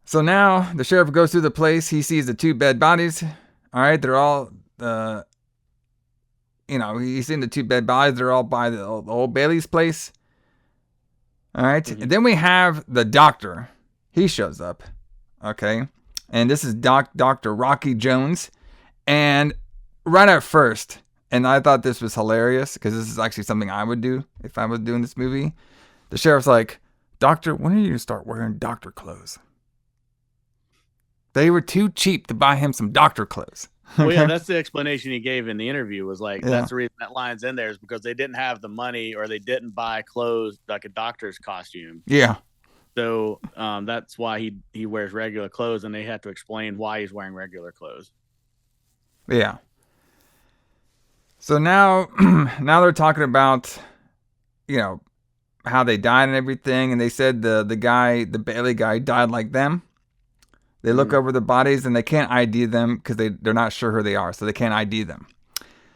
Speaker 2: So now the sheriff goes through the place. He sees the 2 dead bodies. All right. They're all, he's seen the 2 dead bodies. They're all by the old Bailey's place. All right.
Speaker 3: Mm-hmm.
Speaker 2: And then we have the doctor. He shows up. Okay. And this is Dr. Rocky Jones. And right at first, and I thought this was hilarious because this is actually something I would do if I was doing this movie. The sheriff's like, Doctor, when are you going to start wearing doctor clothes? They were too cheap to buy him some doctor clothes. Okay?
Speaker 3: Well, yeah, that's the explanation he gave in the interview was like, that's the reason that line's in there is because they didn't have the money or they didn't buy clothes like a doctor's costume.
Speaker 2: Yeah.
Speaker 3: So that's why he wears regular clothes, and they have to explain why he's wearing regular clothes.
Speaker 2: Yeah. So now they're talking about, how they died and everything, and they said the Bailey guy died like them. They look over the bodies and they can't ID them because they're not sure who they are, so they can't ID them.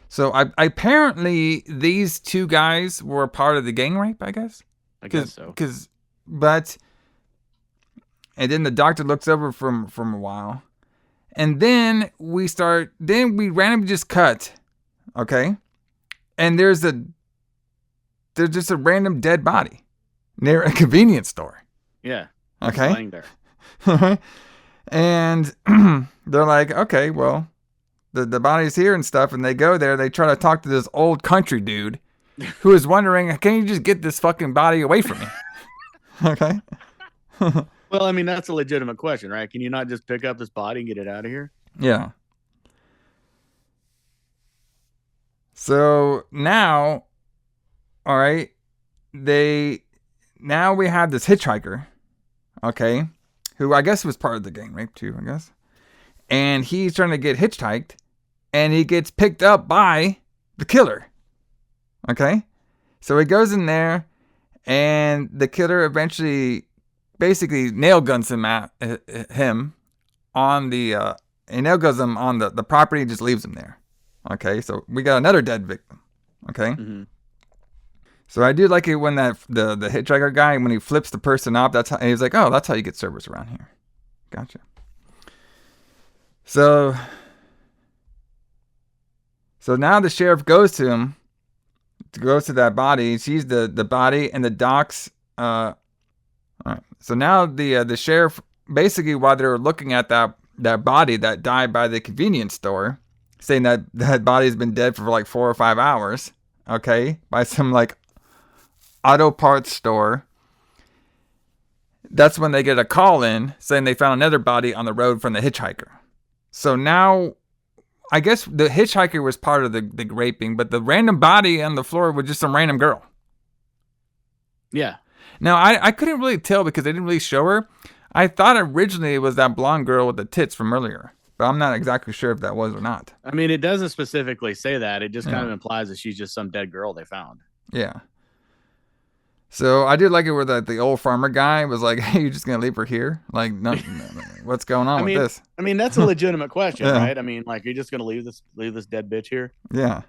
Speaker 2: So apparently these two guys were part of the gang rape, I guess.
Speaker 3: I guess so.
Speaker 2: And then the doctor looks over from a while. And then we randomly just cut. Okay? And there's just a random dead body near a convenience store.
Speaker 3: Yeah.
Speaker 2: Okay?
Speaker 3: Lying there.
Speaker 2: And they're like, okay, well, the body's here and stuff. And they go there. They try to talk to this old country dude who is wondering, can you just get this fucking body away from me? Okay?
Speaker 3: Well, I mean, that's a legitimate question, right? Can you not just pick up this body and get it out of here?
Speaker 2: Yeah. So now, all right, now we have this hitchhiker, okay, who I guess was part of the gang rape too, I guess. And he's trying to get hitchhiked, and he gets picked up by the killer. Okay? So he goes in there, and the killer eventually basically nail guns him on the he nail guns him on the property and just leaves him there. Okay, so we got another dead victim. Okay?
Speaker 3: Mm-hmm.
Speaker 2: So I do like it when the hitchhiker guy, when he flips the person up, he's like, oh, that's how you get service around here. Gotcha. So now the sheriff goes to that body. He sees the body and the docs. All right. So now the sheriff, basically while they were looking at that body that died by the convenience store, saying that body's been dead for like 4 or 5 hours. Okay, by some like auto parts store. That's when they get a call in saying they found another body on the road from the hitchhiker. So now, I guess the hitchhiker was part of the raping, but the random body on the floor was just some random girl.
Speaker 3: Yeah.
Speaker 2: Now, I couldn't really tell because they didn't really show her. I thought originally it was that blonde girl with the tits from earlier, but I'm not exactly sure if that was or not.
Speaker 3: I mean, it doesn't specifically say that. It just kind of implies that she's just some dead girl they found.
Speaker 2: Yeah. So I did like it where the old farmer guy was like, hey, you just going to leave her here? Like, no, what's going on with this?
Speaker 3: I mean, that's a legitimate question, right? I mean, like, you're just going to leave this dead bitch here?
Speaker 2: Yeah.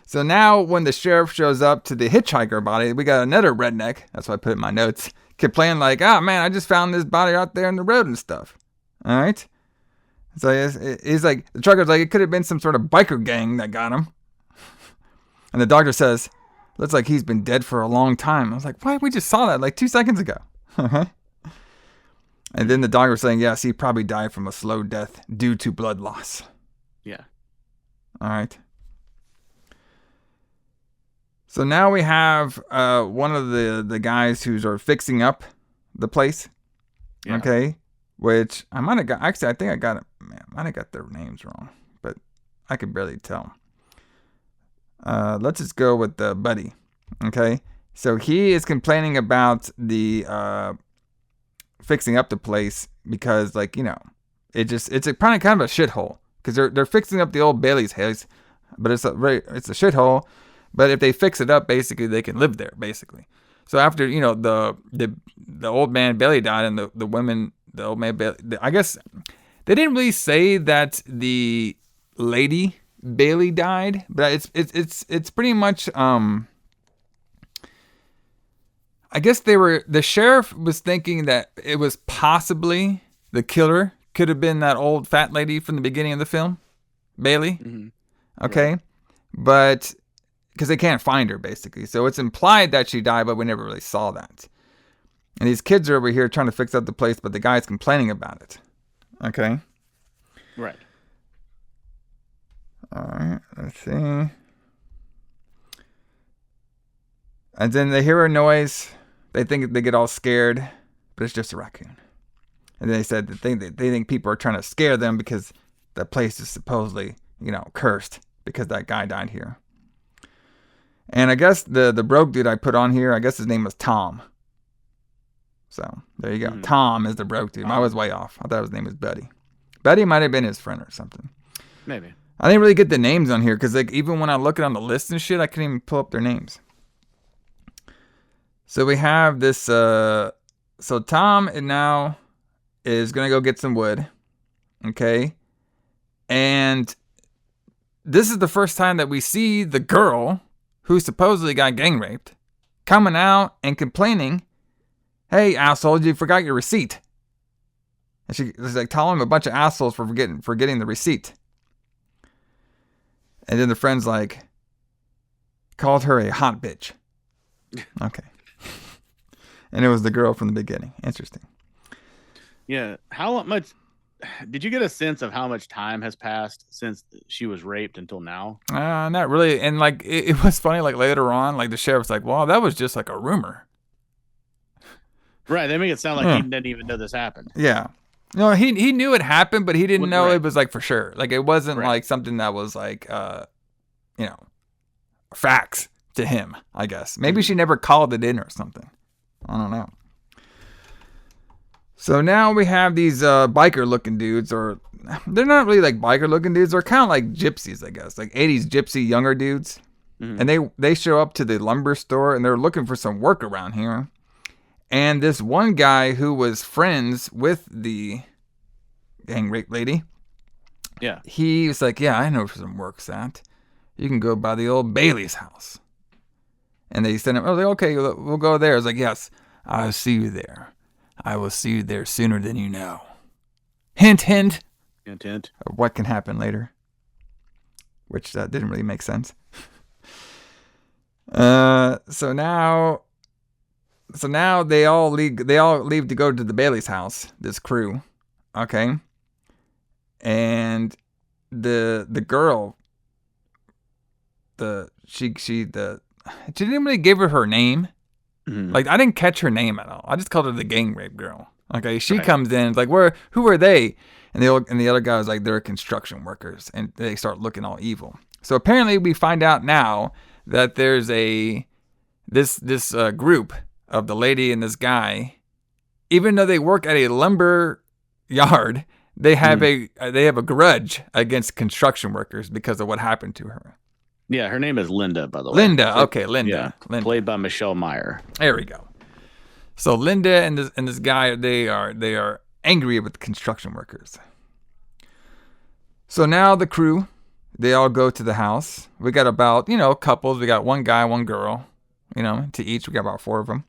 Speaker 2: So now when the sheriff shows up to the hitchhiker body, we got another redneck. That's what I put in my notes. Complaining like, oh, man, I just found this body out there in the road and stuff. All right. So he's like, the trucker's like, it could have been some sort of biker gang that got him. And the doctor says, looks like he's been dead for a long time. I was like, why? We just saw that like 2 seconds ago. And then the doctor was saying, yes, he probably died from a slow death due to blood loss.
Speaker 3: Yeah.
Speaker 2: All right. So now we have one of the guys who's fixing up the place. Yeah. Okay. Which I might have got. Actually, I think I got it. Man, I might have got their names wrong, but I could barely tell. Let's just go with the buddy. Okay. So he is complaining about the fixing up the place because, like, it's a kind of a shithole because they're fixing up the old Bailey's house, but it's a shithole. But if they fix it up, basically they can live there. Basically, so after the old man Bailey died and the women, the old man Bailey, I guess they didn't really say that the lady Bailey died, but it's pretty much I guess the sheriff was thinking that it was possibly the killer could have been that old fat lady from the beginning of the film, Bailey. Mm-hmm. Okay, yeah. But because they can't find her basically, so it's implied that she died, but we never really saw that. And these kids are over here trying to fix up the place, but the guy's complaining about it. Okay?
Speaker 3: Right.
Speaker 2: All right, let's see. And then they hear a noise. They get all scared, but it's just a raccoon. And they said that they think people are trying to scare them because the place is supposedly, cursed because that guy died here. And I guess the broke dude I put on here, I guess his name was Tom. So there you go. Tom is the broke dude. I was way off. I thought his name was Buddy. Buddy might have been his friend or something.
Speaker 3: Maybe.
Speaker 2: I didn't really get the names on here because even when I look on the list and shit, I couldn't even pull up their names. So we have this. So Tom now is gonna go get some wood. Okay, and this is the first time that we see the girl who supposedly got gang raped coming out and complaining, "Hey, asshole, you forgot your receipt." And she's like telling him a bunch of assholes for forgetting the receipt. And then the friend's like, called her a hot bitch. Okay. And it was the girl from the beginning. Interesting.
Speaker 3: Yeah. How much did you get a sense of how much time has passed since she was raped until now?
Speaker 2: Not really. And like, it was funny, like later on, like the sheriff's like, well, that was just like a rumor.
Speaker 3: Right. They make it sound like he didn't even know this happened.
Speaker 2: Yeah. No, he knew it happened, but he didn't know it was like for sure. Like it wasn't like something that was like, facts to him, I guess. Maybe she never called it in or something. I don't know. So now we have these biker looking dudes, or they're not really like biker looking dudes. They're kind of like gypsies, I guess, like 80s gypsy younger dudes. And they show up to the lumber store and they're looking for some work around here. And this one guy who was friends with the gang rape lady, he was like, yeah, I know where some work's at. You can go by the old Bailey's house. And they sent him, I was like, okay, we'll go there. I was like, yes, I'll see you there. I will see you there sooner than you know. Hint, hint.
Speaker 3: Hint, hint.
Speaker 2: Of what can happen later. Which didn't really make sense. So now they all leave to go to the Bailey's house, this crew. Okay. And the girl, she didn't really give her name. Like I didn't catch her name at all. I just called her the gang rape girl. Okay. She comes in, it's like, who are they? And the other guy was like, they're construction workers, and they start looking all evil. So apparently we find out now that there's this group of the lady and this guy, even though they work at a lumber yard, they have a grudge against construction workers because of what happened to her.
Speaker 3: Yeah, her name is Linda, by the way.
Speaker 2: Linda, okay, Linda.
Speaker 3: Yeah,
Speaker 2: Linda.
Speaker 3: Played by Michelle Meyer.
Speaker 2: There we go. So Linda and this guy, they are angry with the construction workers. So now the crew, they all go to the house. We got about, couples. We got one guy, one girl, to each. We got about 4 of them.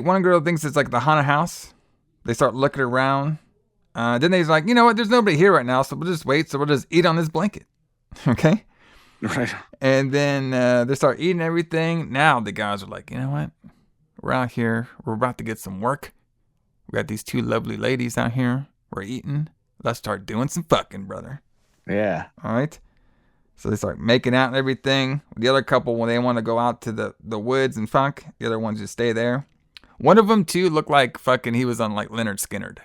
Speaker 2: One girl thinks it's like the haunted house. They start looking around. Then they's like, you know what? There's nobody here right now, so we'll just wait. So we'll just eat on this blanket. Okay?
Speaker 3: Right.
Speaker 2: And then they start eating everything. Now the guys are like, you know what? We're out here. We're about to get some work. We got these 2 lovely ladies out here. We're eating. Let's start doing some fucking, brother.
Speaker 3: Yeah.
Speaker 2: All right. So they start making out and everything. The other couple, when they want to go out to the woods and funk, the other ones just stay there. One of them, too, looked like fucking he was on like Leonard Skinner.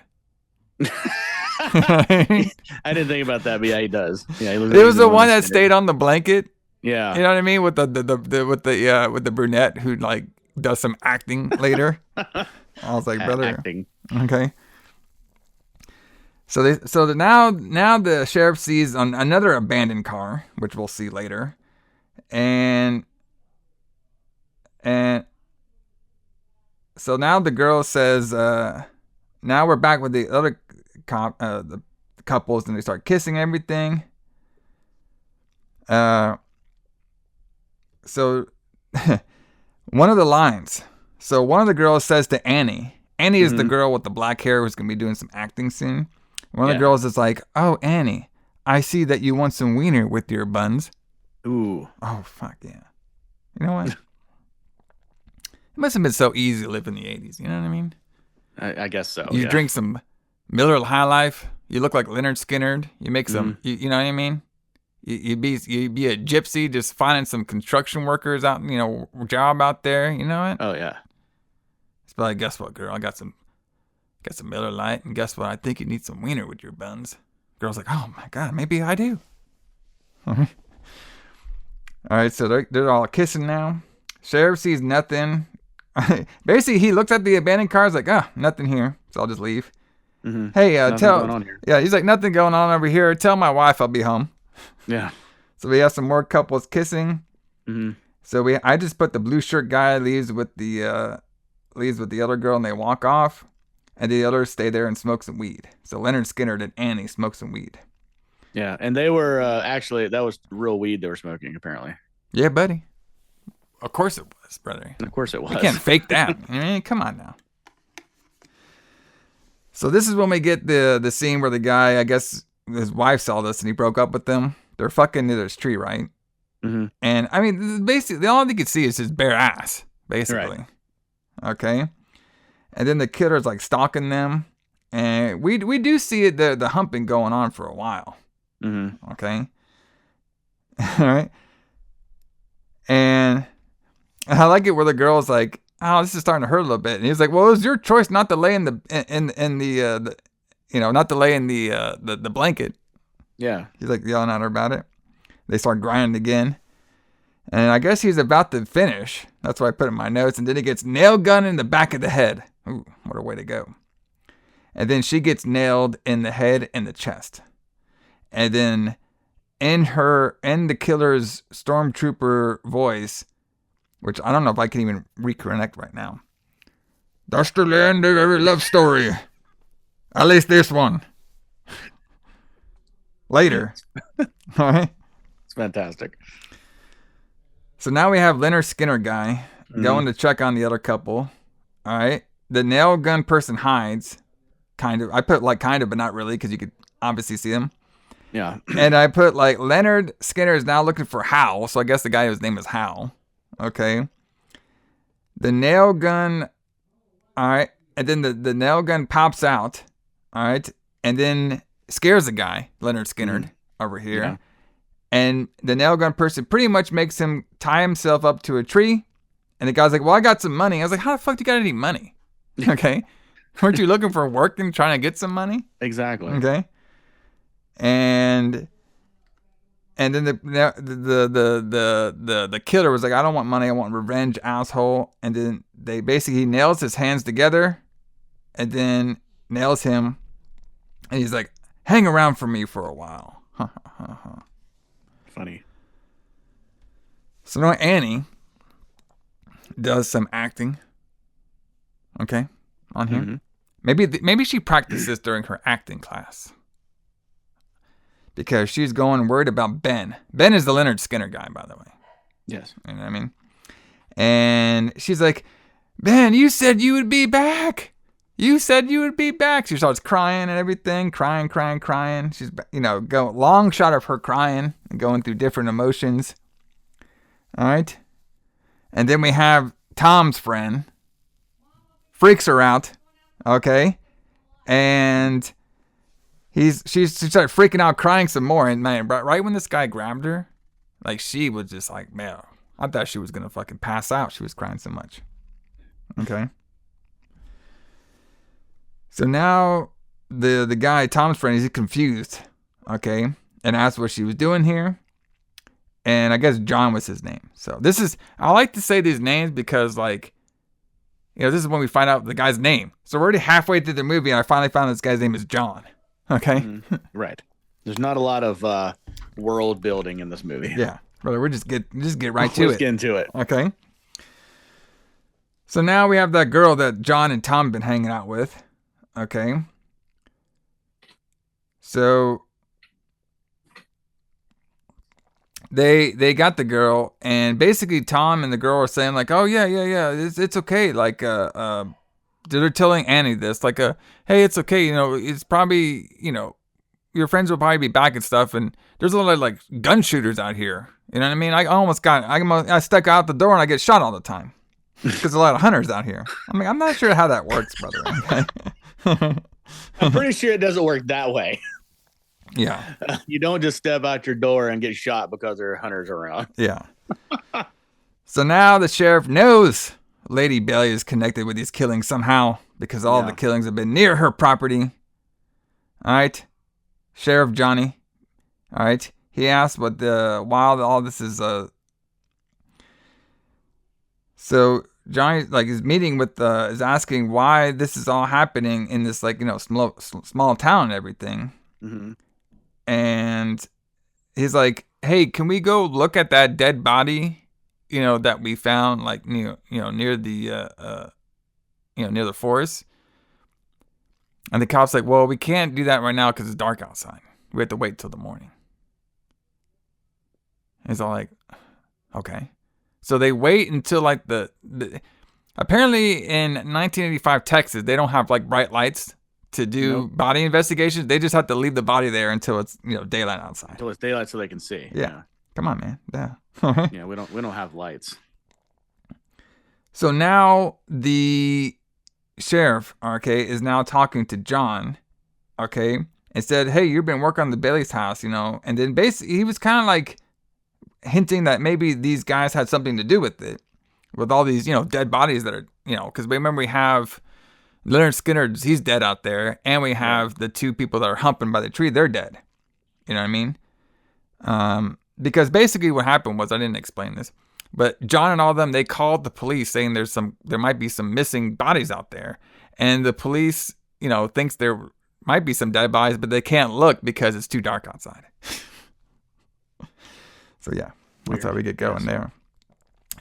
Speaker 3: I didn't think about that, but yeah, he does. Yeah,
Speaker 2: it was the one that stayed on the blanket.
Speaker 3: Yeah,
Speaker 2: you know what I mean, with the brunette who like does some acting later. I was like, brother,
Speaker 3: acting.
Speaker 2: Okay. So now the sheriff sees another abandoned car, which we'll see later, and so now the girl says, now we're back with the other the couples, and they start kissing everything. So one of the lines. So one of the girls says to Annie. Annie is the girl with the black hair who's gonna be doing some acting soon. One of the girls is like, "Oh, Annie, I see that you want some wiener with your buns."
Speaker 3: Ooh.
Speaker 2: Oh, fuck yeah. You know what? must have been so easy to live in the 80s. You know what I mean?
Speaker 3: I guess so.
Speaker 2: You
Speaker 3: yeah.
Speaker 2: drink some Miller High Life. You look like Leonard Skinner. You make some, you know what I mean? You'd be a gypsy just finding some construction workers out, job out there. You know what?
Speaker 3: Oh, yeah.
Speaker 2: It's like, guess what, girl? I got some Miller Lite, and guess what? I think you need some wiener with your buns. Girl's like, oh my God, maybe I do. All right, so they're all kissing now. Sheriff sees nothing. Basically, he looks at the abandoned cars like, nothing here, so I'll just leave.
Speaker 3: Mm-hmm.
Speaker 2: Hey,
Speaker 3: going on here.
Speaker 2: Yeah, he's like, nothing going on over here. Tell my wife I'll be home.
Speaker 3: Yeah.
Speaker 2: So we have some more couples kissing.
Speaker 3: Mm-hmm.
Speaker 2: So I just put the blue shirt guy leaves with the other girl, and they walk off, and the others stay there and smoke some weed. So Leonard Skinner and Annie smoke some weed.
Speaker 3: Yeah, and they were actually, that was real weed they were smoking, apparently.
Speaker 2: Yeah, buddy. Of course it was, brother.
Speaker 3: Of course it was.
Speaker 2: You can't fake that. I mean, come on now. So this is when we get the scene where the guy, I guess his wife saw this and he broke up with them. They're fucking near this tree, right?
Speaker 3: Mm-hmm.
Speaker 2: And I mean, basically, all you can see is his bare ass, basically.
Speaker 3: Right.
Speaker 2: Okay. And then the killer's like stalking them, and we do see it the humping going on for a while.
Speaker 3: Mm-hmm.
Speaker 2: Okay. All right. And I like it where the girl's like, "Oh, this is starting to hurt a little bit," and he's like, "Well, it was your choice not to lay in the not to lay in the blanket."
Speaker 3: Yeah.
Speaker 2: He's like yelling at her about it. They start grinding again. And I guess he's about to finish. That's what I put in my notes. And then he gets nail gun in the back of the head. Ooh, what a way to go. And then she gets nailed in the head and the chest. And then in the killer's stormtrooper voice, which I don't know if I can even reconnect right now. That's the end of every love story. At least this one. Later. All right.
Speaker 3: It's fantastic.
Speaker 2: So now we have Leonard Skinner guy going to check on the other couple. All right. The nail gun person hides. Kind of. I put like kind of, but not really, because you could obviously see him.
Speaker 3: Yeah.
Speaker 2: And I put like Leonard Skinner is now looking for Hal. So I guess the guy whose name is Hal. Okay. The nail gun. All right. And then the nail gun pops out. All right. And then scares the guy, Leonard Skinner, over here. Yeah. And the nail gun person pretty much makes him tie himself up to a tree. And the guy's like, well, I got some money. I was like, how the fuck do you got any money? Okay. Weren't you looking for work and trying to get some money?
Speaker 3: Exactly.
Speaker 2: Okay. And then the killer was like, I don't want money. I want revenge, asshole. And then he nails his hands together and then nails him. And he's like, hang around for me for a while.
Speaker 3: Funny.
Speaker 2: So now Annie does some acting. Okay. On here. Mm-hmm. Maybe she practiced this during her acting class. Because she's going worried about Ben. Ben is the Leonard Skinner guy, by the way.
Speaker 3: Yes.
Speaker 2: You know what I mean? And she's like, Ben, you said you would be back. You said you would be back. She starts crying and everything. Crying. She's, long shot of her crying and going through different emotions. All right. And then we have Tom's friend. Freaks her out. Okay. And she started freaking out, crying some more. And man, right when this guy grabbed her, like she was just like, man, I thought she was going to fucking pass out. She was crying so much. Okay. So now the guy, Tom's friend, he's confused, okay, and asks what she was doing here. And I guess John was his name. So I like to say these names because, like, this is when we find out the guy's name. So we're already halfway through the movie, and I finally found this guy's name is John. Okay?
Speaker 3: Mm-hmm. Right. There's not a lot of world building in this movie.
Speaker 2: Yeah. Brother, we're just get right to it.
Speaker 3: Let's get into it.
Speaker 2: Okay? So now we have that girl that John and Tom have been hanging out with. Okay. So they got the girl, and basically Tom and the girl are saying like, oh yeah, it's okay. Like they're telling Annie this, like hey, it's okay, it's probably, your friends will probably be back and stuff, and there's a lot of like gun shooters out here. You know what I mean? I stuck out the door and I get shot all the time. Because there's a lot of hunters out here. I mean, I'm not sure how that works, brother. Okay?
Speaker 3: I'm pretty sure it doesn't work that way.
Speaker 2: Yeah.
Speaker 3: You don't just step out your door and get shot because there are hunters around.
Speaker 2: Yeah. So now the sheriff knows Lady Bailey is connected with these killings somehow because all the killings have been near her property. All right. Sheriff Johnny. All right. He asked while all this is so Johnny is meeting with is asking why this is all happening in this small town and everything.
Speaker 3: Mm-hmm.
Speaker 2: And he's like, "Hey, can we go look at that dead body, that we found near the near the forest?" And the cop's like, "Well, we can't do that right now because it's dark outside. We have to wait till the morning." He's all like, "Okay." So they wait until apparently in 1985 Texas, they don't have bright lights to do body investigations. They just have to leave the body there until it's daylight outside.
Speaker 3: Until it's daylight so they can see.
Speaker 2: Yeah. Come on, man. Yeah.
Speaker 3: Yeah, we don't have lights.
Speaker 2: So now the sheriff, okay, is now talking to John, okay, and said, "Hey, you've been working on the Bailey's house, and then basically he was kind of hinting that maybe these guys had something to do with it, with all these, dead bodies that are, because remember we have Leonard Skinner, he's dead out there, and we have the two people that are humping by the tree, they're dead. You know what I mean? Because basically what happened was, I didn't explain this, but John and all of them, they called the police saying there might be some missing bodies out there, and the police, thinks there might be some dead bodies, but they can't look because it's too dark outside. So yeah, that's how we get going there.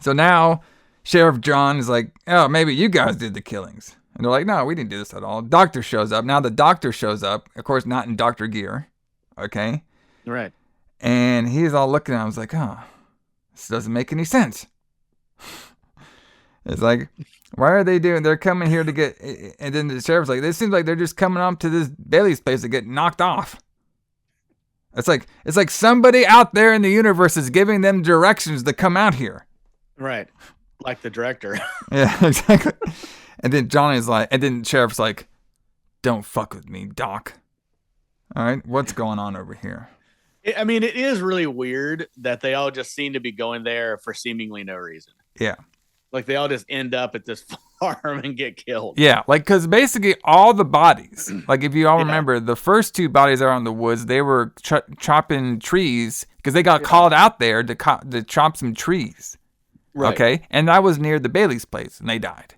Speaker 2: So now Sheriff John is like, "Oh, maybe you guys did the killings." And they're like, "No, we didn't do this at all." Doctor shows up. Now the doctor shows up, of course, not in doctor gear. Okay.
Speaker 3: Right.
Speaker 2: And he's all looking at him. I was like, "Oh, this doesn't make any sense." It's like, why are they doing? They're coming here to get, and then the sheriff's like, "It seems like they're just coming up to this Bailey's place to get knocked off." It's like somebody out there in the universe is giving them directions to come out here.
Speaker 3: Right. Like the director.
Speaker 2: Yeah, exactly. And then Sheriff's like, "Don't fuck with me, Doc." All right, what's going on over here?
Speaker 3: I mean, it is really weird that they all just seem to be going there for seemingly no reason.
Speaker 2: Yeah.
Speaker 3: They all just end up at this farm and get killed.
Speaker 2: Yeah, because basically all the bodies, if you all remember, the first two bodies are in the woods. They were chopping trees because they got called out there to chop some trees. Right. Okay, and that was near the Bailey's place, and they died.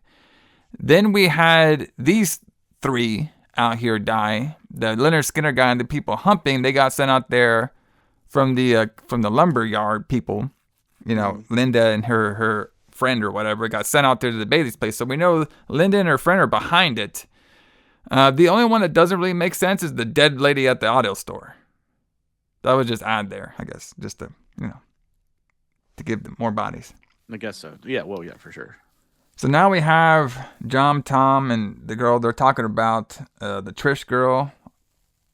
Speaker 2: Then we had these three out here die. The Leonard Skinner guy and the people humping, they got sent out there from the lumber yard people. Linda and her friend or whatever got sent out there to the Bailey's place. So we know Linda and her friend are behind it. The only one that doesn't really make sense is the dead lady at the auto store. That was just add there, I guess, just to give them more bodies.
Speaker 3: I guess so. Yeah, well, yeah, for sure.
Speaker 2: So now we have John, Tom, and the girl. They're talking about the Trish girl.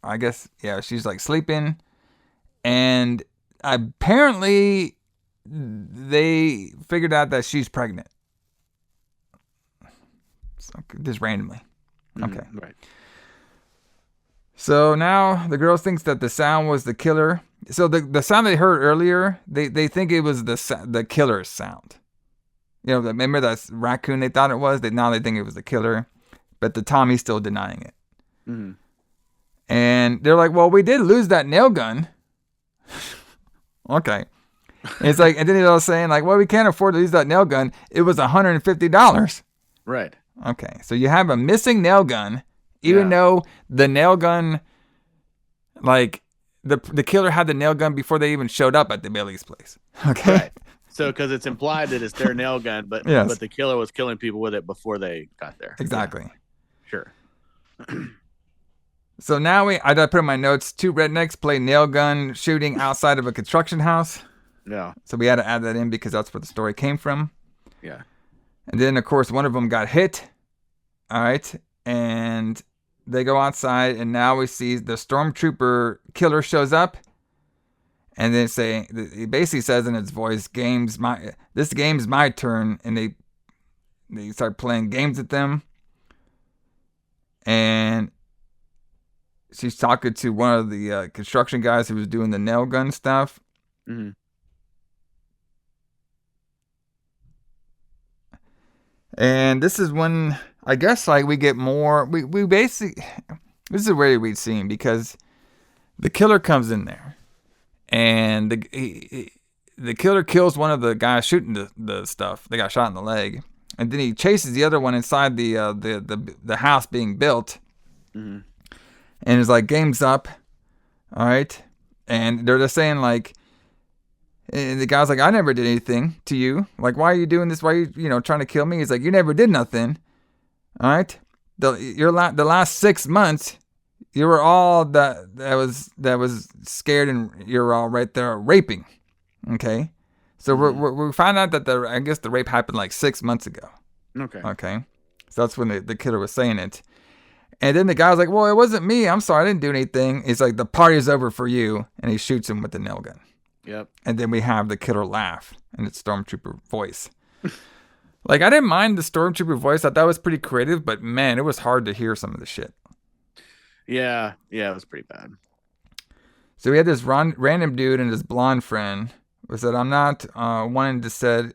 Speaker 2: I guess, yeah, she's sleeping. And apparently they figured out that she's pregnant. So, just randomly. Okay.
Speaker 3: Right.
Speaker 2: So now the girl thinks that the sound was the killer. So the sound they heard earlier, they think it was the killer's sound. Remember that raccoon they thought it was? Now they think it was the killer. But the Tommy's still denying it.
Speaker 3: Mm-hmm.
Speaker 2: And they're like, "Well, we did lose that nail gun." Okay. And and then he's all saying "Well, we can't afford to lose that nail gun. It was $150.
Speaker 3: Right.
Speaker 2: Okay. So you have a missing nail gun, even though the nail gun, the killer had the nail gun before they even showed up at the Bailey's place. Okay.
Speaker 3: Right. So, because it's implied that it's their nail gun, but the killer was killing people with it before they got there.
Speaker 2: Exactly.
Speaker 3: Yeah. Sure.
Speaker 2: So now I put in my notes, 2 rednecks play nail gun shooting outside of a construction house.
Speaker 3: Yeah.
Speaker 2: So we had to add that in because that's where the story came from.
Speaker 3: Yeah.
Speaker 2: And then, of course, one of them got hit. All right. And they go outside, and now we see the stormtrooper killer shows up. And then he basically says in its voice, this game's my turn. And they start playing games with them. And she's talking to one of the construction guys who was doing the nail gun stuff.
Speaker 3: Mm-hmm.
Speaker 2: And this is when, I guess, like, we get more, we basically, this is a very weird scene because the killer comes in there and the killer kills one of the guys shooting the stuff. They got shot in the leg. And then he chases the other one inside the house being built.
Speaker 3: Mm-hmm.
Speaker 2: And it's like, game's up. All right. And they're just saying, like, and the guy's like, I never did anything to you. Like, why are you doing this? Why are you, trying to kill me? He's like, you never did nothing. All right. The last 6 months, you were all that was scared, and you were all right there raping. Okay. So we found out that I guess the rape happened like 6 months ago.
Speaker 3: Okay.
Speaker 2: Okay. So that's when the killer was saying it. And then the guy was like, well, it wasn't me. I'm sorry. I didn't do anything. He's like, the party's over for you. And he shoots him with the nail gun.
Speaker 3: Yep.
Speaker 2: And then we have the killer laugh in its stormtrooper voice. Like, I didn't mind the stormtrooper voice. I thought that was pretty creative, but man, it was hard to hear some of the shit.
Speaker 3: Yeah, it was pretty bad.
Speaker 2: So we had this random dude and his blonde friend who said, I'm not wanting to said.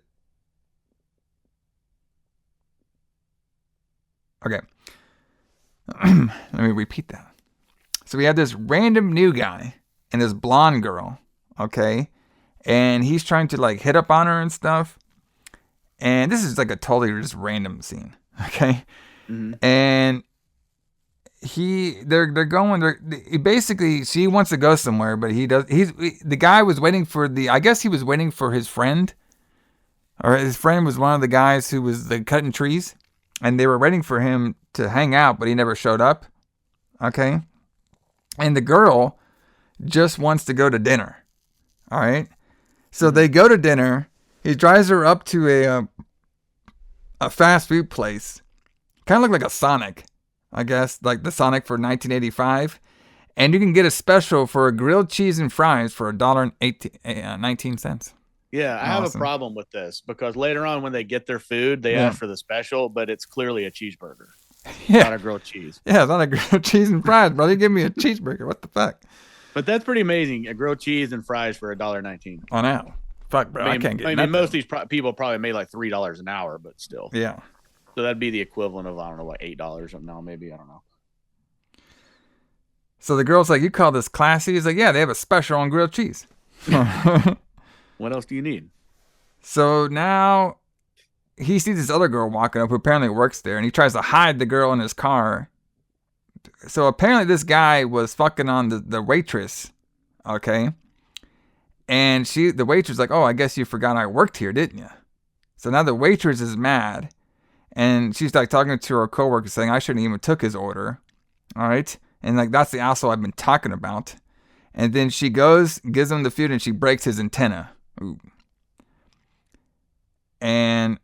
Speaker 2: Okay. Let me repeat that. So we had this random new guy and this blonde girl. Okay. And he's trying to like hit up on her and stuff. And this is like a totally just random scene. Okay.
Speaker 3: Mm-hmm.
Speaker 2: And they're going, basically, she wants to go somewhere, but the guy was waiting for I guess he was waiting for his friend, or his friend was one of the guys who was cutting trees, and they were waiting for him to hang out, but he never showed up. Okay. And the girl just wants to go to dinner. All right. So they go to dinner. He drives her up to a fast food place. Kind of look like a Sonic, I guess, like the Sonic for 1985. And you can get a special for a grilled cheese and fries for $1.19.
Speaker 3: Yeah, I have a problem with this because later on when they get their food, they ask for the special, but it's clearly a cheeseburger.
Speaker 2: Yeah.
Speaker 3: Not a grilled cheese.
Speaker 2: Yeah, it's not a grilled cheese and fries, bro. You give me a cheeseburger. What the fuck?
Speaker 3: But that's pretty amazing. A grilled cheese and fries for $1.19.
Speaker 2: I know. Fuck, bro. I can't get nothing.
Speaker 3: Most of these people probably made like $3 an hour, but still.
Speaker 2: Yeah.
Speaker 3: So that'd be the equivalent of, I don't know, what, $8 now, maybe. I don't know.
Speaker 2: So the girl's like, you call this classy? He's like, yeah, they have a special on grilled cheese.
Speaker 3: What else do you need?
Speaker 2: So now he sees this other girl walking up who apparently works there, and he tries to hide the girl in his car. So apparently this guy was fucking on the waitress, okay? And the waitress is like, oh, I guess you forgot I worked here, didn't you? So now the waitress is mad, and she's like talking to her coworker saying, I shouldn't even took his order, all right? And like, that's the asshole I've been talking about. And then she gives him the food, and she breaks his antenna. Ooh. And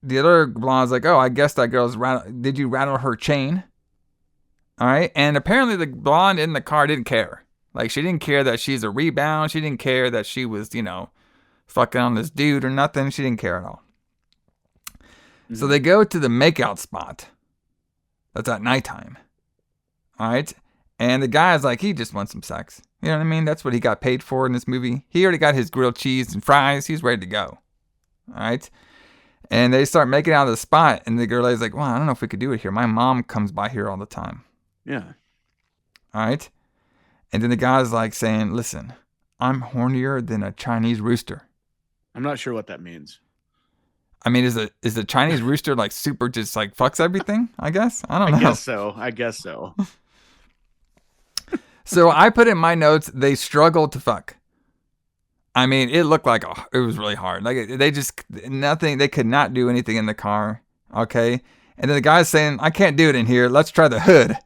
Speaker 2: the other blonde's like, oh, I guess that girl's did you rattle her chain? All right. And apparently the blonde in the car didn't care. Like, she didn't care that she's a rebound. She didn't care that she was, fucking on this dude or nothing. She didn't care at all. Mm-hmm. So they go to the makeout spot. That's at nighttime. All right. And the guy's like, he just wants some sex. You know what I mean? That's what he got paid for in this movie. He already got his grilled cheese and fries. He's ready to go. All right. And they start making out of the spot. And the girl is like, well, I don't know if we could do it here. My mom comes by here all the time.
Speaker 3: Yeah.
Speaker 2: All right. And then the guy's like saying, listen, I'm hornier than a Chinese rooster.
Speaker 3: I'm not sure what that means.
Speaker 2: I mean, is the Chinese rooster like super just like fucks everything? I guess. I don't know.
Speaker 3: I guess so.
Speaker 2: So I put in my notes, they struggled to fuck. I mean, it looked like it was really hard. Like they could not do anything in the car. Okay. And then the guy's saying, I can't do it in here. Let's try the hood.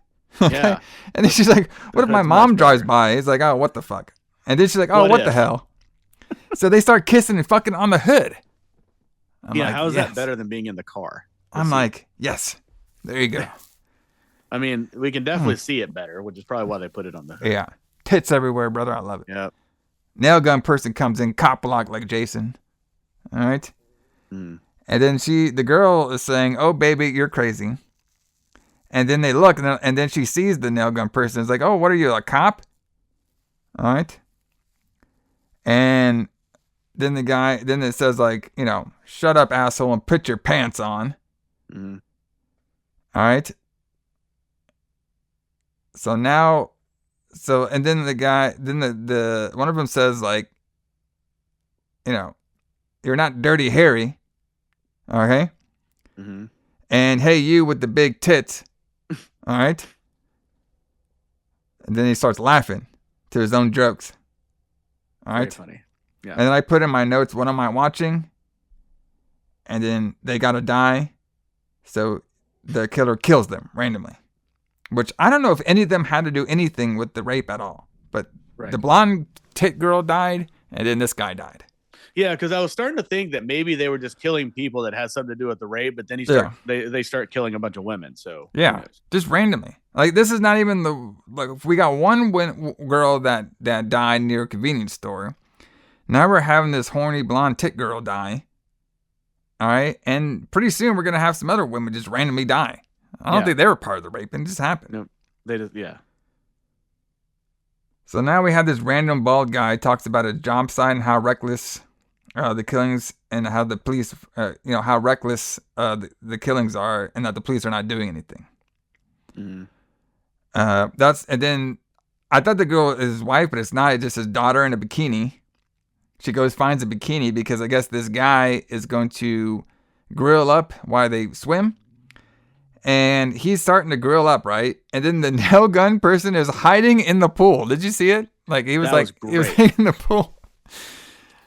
Speaker 2: Okay? Yeah. And then she's like, what if my mom drives by? He's like, oh, what the fuck? And then she's like, oh, what the hell? So they start kissing and fucking on the hood. I'm like,
Speaker 3: how is that better than being in the car?
Speaker 2: I'm like, yes, there you go.
Speaker 3: I mean, we can definitely see it better, which is probably why they put it on the hood.
Speaker 2: Yeah. Tits everywhere, brother. I love it.
Speaker 3: Yep.
Speaker 2: Nail gun person comes in, cop block like Jason. All right. And then the girl is saying, "Oh, baby, you're crazy." And then they look, and then she sees the nail gun person. It's like, "Oh, what are you, a cop?" All right. And then it says like, "Shut up, asshole, and put your pants on."
Speaker 3: Mm-hmm.
Speaker 2: All right. And then the one of them says like, "You're not Dirty Harry." Okay.
Speaker 3: Mm-hmm.
Speaker 2: And hey, you with the big tits. All right. And then he starts laughing to his own jokes. All right.
Speaker 3: Very funny. Yeah.
Speaker 2: And then I put in my notes, what am I watching? And then they gotta die. So the killer kills them randomly. Which I don't know if any of them had to do anything with the rape at all. But the blonde tit girl died, and then this guy died.
Speaker 3: Yeah, because I was starting to think that maybe they were just killing people that had something to do with the rape, but then they start killing a bunch of women. So
Speaker 2: yeah, just randomly. Like this is not even if we got one girl that died near a convenience store. Now we're having this horny blonde tit girl die. All right, and pretty soon we're gonna have some other women just randomly die. I don't think they were part of the rape, and it just happened.
Speaker 3: No, they just
Speaker 2: So now we have this random bald guy talks about a job site and how reckless the killings and how the police, how reckless the killings are, and that the police are not doing anything.
Speaker 3: Mm-hmm.
Speaker 2: And then I thought the girl is his wife, but it's not. It's just his daughter in a bikini. She finds a bikini because I guess this guy is going to grill up while they swim. And he's starting to grill up, right? And then the nail gun person is hiding in the pool. Did you see it? Like he was he was in the pool.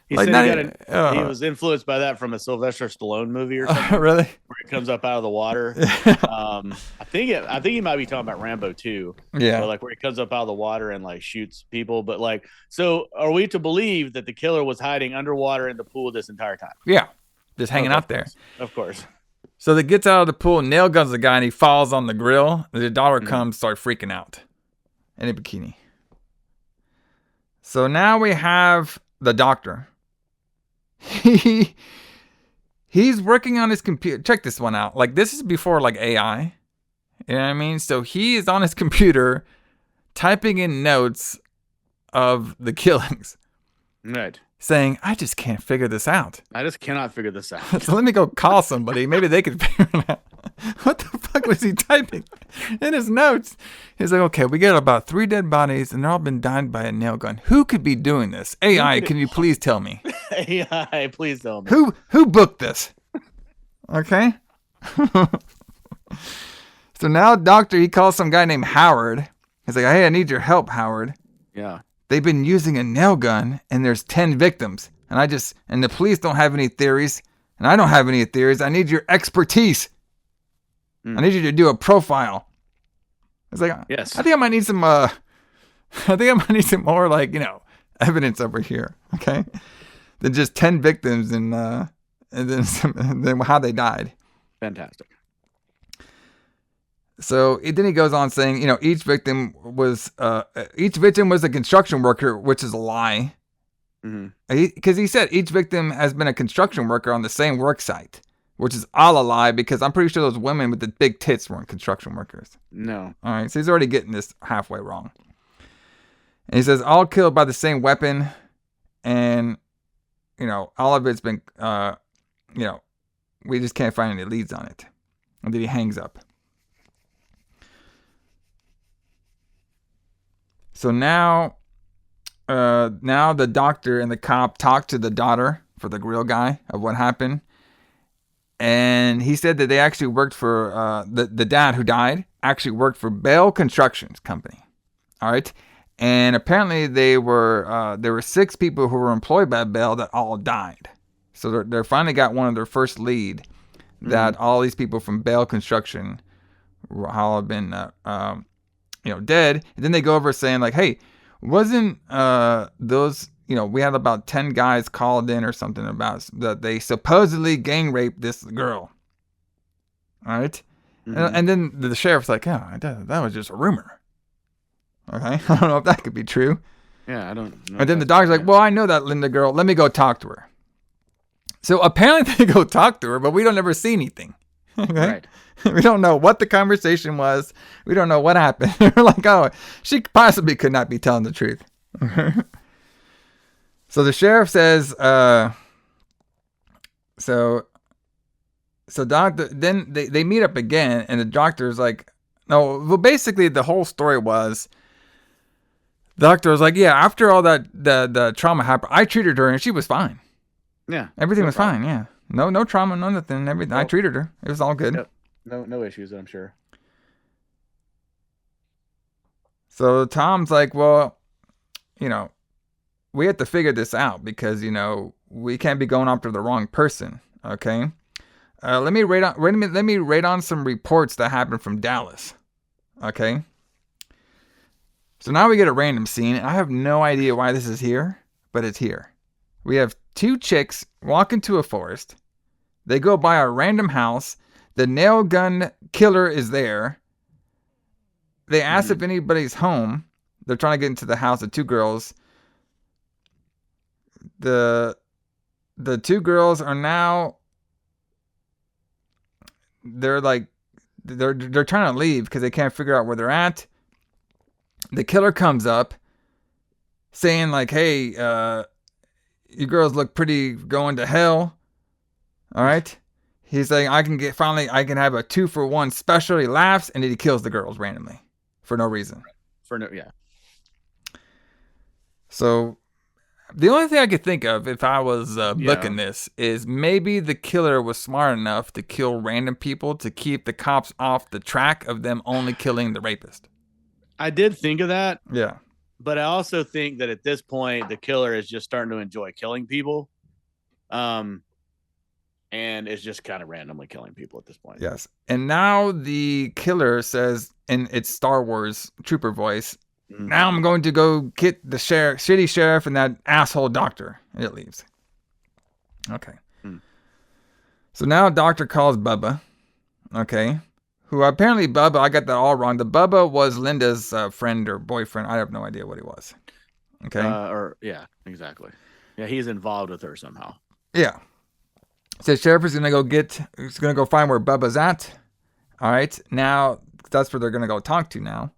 Speaker 3: He said he was influenced by that from a Sylvester Stallone movie or something.
Speaker 2: Really?
Speaker 3: Where he comes up out of the water. I think he might be talking about Rambo 2.
Speaker 2: Yeah.
Speaker 3: Like where he comes up out of the water and like shoots people. But like, so are we to believe that the killer was hiding underwater in the pool this entire time?
Speaker 2: Yeah. Just hanging out there.
Speaker 3: Of course.
Speaker 2: So they gets out of the pool, nail guns the guy, and he falls on the grill. The daughter comes, start freaking out in a bikini. So now we have the doctor. He's working on his computer. Check this one out. Like this is before like AI. You know what I mean? So he is on his computer typing in notes of the killings.
Speaker 3: Right.
Speaker 2: Saying, I just can't figure this out.
Speaker 3: I just cannot figure this out.
Speaker 2: So let me go call somebody. Maybe they could figure it out. What the fuck was he typing in his notes? He's like, okay, we got about 3 dead bodies and they're all been died by a nail gun. Who could be doing this? AI, can you please tell me?
Speaker 3: AI, please tell me.
Speaker 2: Who booked this? Okay. So now doctor, he calls some guy named Howard. He's like, hey, I need your help, Howard.
Speaker 3: Yeah.
Speaker 2: They've been using a nail gun, and there's 10 victims. And the police don't have any theories, and I don't have any theories. I need your expertise. I need you to do a profile. It's like,
Speaker 3: yes.
Speaker 2: I think I might need some, more, like, evidence over here, okay? Than just 10 victims and then how they died.
Speaker 3: Fantastic.
Speaker 2: So then he goes on saying, each victim was a construction worker, which is a lie. Because he said each victim has been a construction worker on the same work site, which is all a lie because I'm pretty sure those women with the big tits weren't construction workers.
Speaker 3: No.
Speaker 2: All right, so he's already getting this halfway wrong. And he says all killed by the same weapon, and all of it's been, we just can't find any leads on it. And then he hangs up. So now the doctor and the cop talked to the daughter for the grill guy of what happened. And he said that they actually worked for, the dad who died actually worked for Bell Constructions Company. All right. And apparently there were 6 people who were employed by Bell that all died. So they finally got one of their first lead that all these people from Bell Construction all have been, dead. And then they go over saying like, hey, wasn't those, we had about 10 guys called in or something about that they supposedly gang raped this girl. All right. And then the sheriff's like, oh, that was just a rumor. Okay. I don't know if that could be true.
Speaker 3: Yeah, I don't know.
Speaker 2: And then the doctor's like, well, I know that Linda girl. Let me go talk to her. So apparently they go talk to her, but we don't ever see anything. Okay?
Speaker 3: Right.
Speaker 2: We don't know what the conversation was. We don't know what happened. We're like, oh, she possibly could not be telling the truth. So the sheriff says, so doctor, then they meet up again, and the doctor's like, no, well, basically the whole story was, the doctor was like, yeah, after all that, the trauma happened, I treated her and she was fine.
Speaker 3: Yeah.
Speaker 2: Everything was fine. Yeah. No trauma, no nothing. Everything. I treated her. It was all good.
Speaker 3: Yep. No issues, I'm sure.
Speaker 2: So Tom's like, well, we have to figure this out because, we can't be going after the wrong person. Okay. Let me rate on some reports that happened from Dallas. Okay. So now we get a random scene. I have no idea why this is here, but it's here. We have two chicks walk into a forest. They go by a random house. The nail gun killer is there. They ask if anybody's home. They're trying to get into the house. The two girls. The two girls are now. They're like, they're trying to leave because they can't figure out where they're at. The killer comes up, saying like, "Hey, you girls look pretty going to hell." All right. He's like, I can have a 2-for-1 special. He laughs and then he kills the girls randomly for no reason.
Speaker 3: Yeah.
Speaker 2: So the only thing I could think of if I was booking this is maybe the killer was smart enough to kill random people to keep the cops off the track of them only killing the rapist.
Speaker 3: I did think of that.
Speaker 2: Yeah.
Speaker 3: But I also think that at this point, the killer is just starting to enjoy killing people. And is just kind of randomly killing people at this point.
Speaker 2: Yes. And now the killer says, in its Star Wars trooper voice, now I'm going to go get the shitty sheriff and that asshole doctor. And it leaves. Okay. So now doctor calls Bubba. Okay. Who apparently Bubba, I got that all wrong. The Bubba was Linda's friend or boyfriend. I have no idea what he was. Okay.
Speaker 3: Yeah, exactly. Yeah, he's involved with her somehow.
Speaker 2: Yeah. So sheriff is gonna go find where Bubba's at. All right, now that's where they're gonna go talk to now.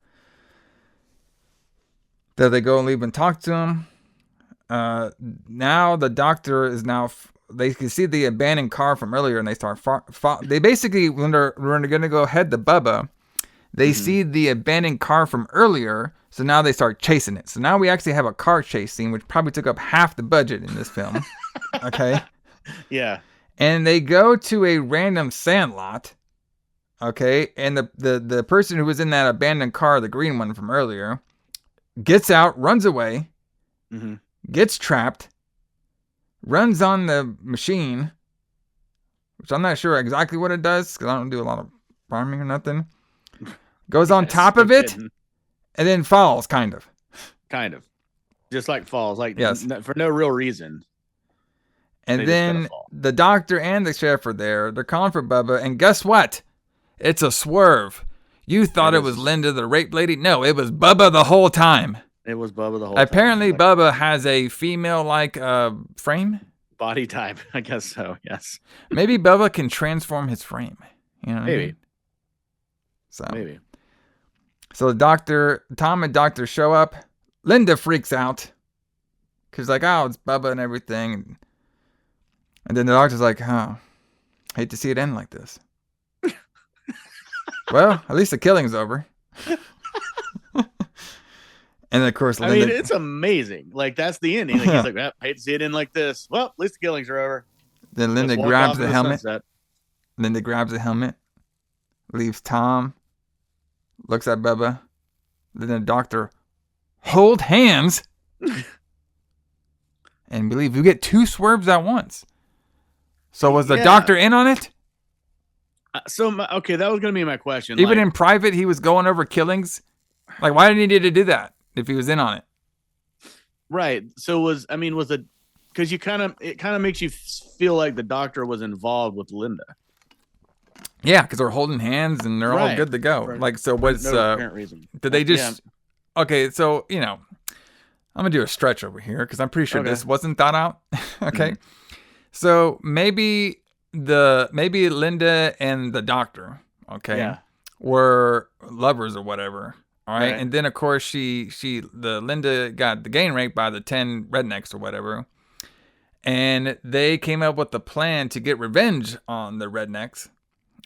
Speaker 2: There they go and leave and talk to him. Now the doctor is they can see the abandoned car from earlier, and they start. They basically when they're gonna go head to Bubba, they see the abandoned car from earlier. So now they start chasing it. So now we actually have a car chase scene, which probably took up half the budget in this film. Okay.
Speaker 3: Yeah.
Speaker 2: And they go to a random sand lot, okay? And the person who was in that abandoned car, the green one from earlier, gets out, runs away, gets trapped, runs on the machine, which I'm not sure exactly what it does, because I don't do a lot of farming or nothing. Goes on top of it, and then falls, kind of.
Speaker 3: Kind of. Just like falls, like
Speaker 2: yes.
Speaker 3: For no real reason.
Speaker 2: And then the doctor and the sheriff are there. They're calling for Bubba. And guess what? It's a swerve. You thought it was Linda, the rape lady? No, it was Bubba the whole time.
Speaker 3: It was Bubba the whole time.
Speaker 2: Apparently, Bubba has a female-like frame.
Speaker 3: Body type, I guess so, yes.
Speaker 2: Maybe Bubba can transform his frame. You know what I mean? So
Speaker 3: maybe.
Speaker 2: So Tom and doctor show up. Linda freaks out. Because like, oh, it's Bubba and everything. And then the doctor's like, oh, hate to see it end like this. Well, at least the killing's over. And then, of course, Linda,
Speaker 3: I mean, it's amazing. Like, that's the ending. Like, he's like, hate to see it end like this. Well, at least the killings are over.
Speaker 2: Then Linda grabs the helmet. Linda grabs the helmet, leaves Tom, looks at Bubba. Then the doctor hold hands. And believe you get two swerves at once. So was the doctor in on it?
Speaker 3: Okay, that was going to be my question.
Speaker 2: Even in private, he was going over killings. Like, why didn't he need to do that if he was in on it?
Speaker 3: Right. So was it because it kind of makes you feel like the doctor was involved with Linda.
Speaker 2: Yeah, because they're holding hands and they're all good to go. So what's
Speaker 3: no apparent reason?
Speaker 2: Did they just? Yeah. Okay, so I'm gonna do a stretch over here because I'm pretty sure this wasn't thought out. Okay. So maybe Linda and the doctor, okay, were lovers or whatever. All right. And then of course Linda got the gang raped by the 10 rednecks or whatever. And they came up with a plan to get revenge on the rednecks,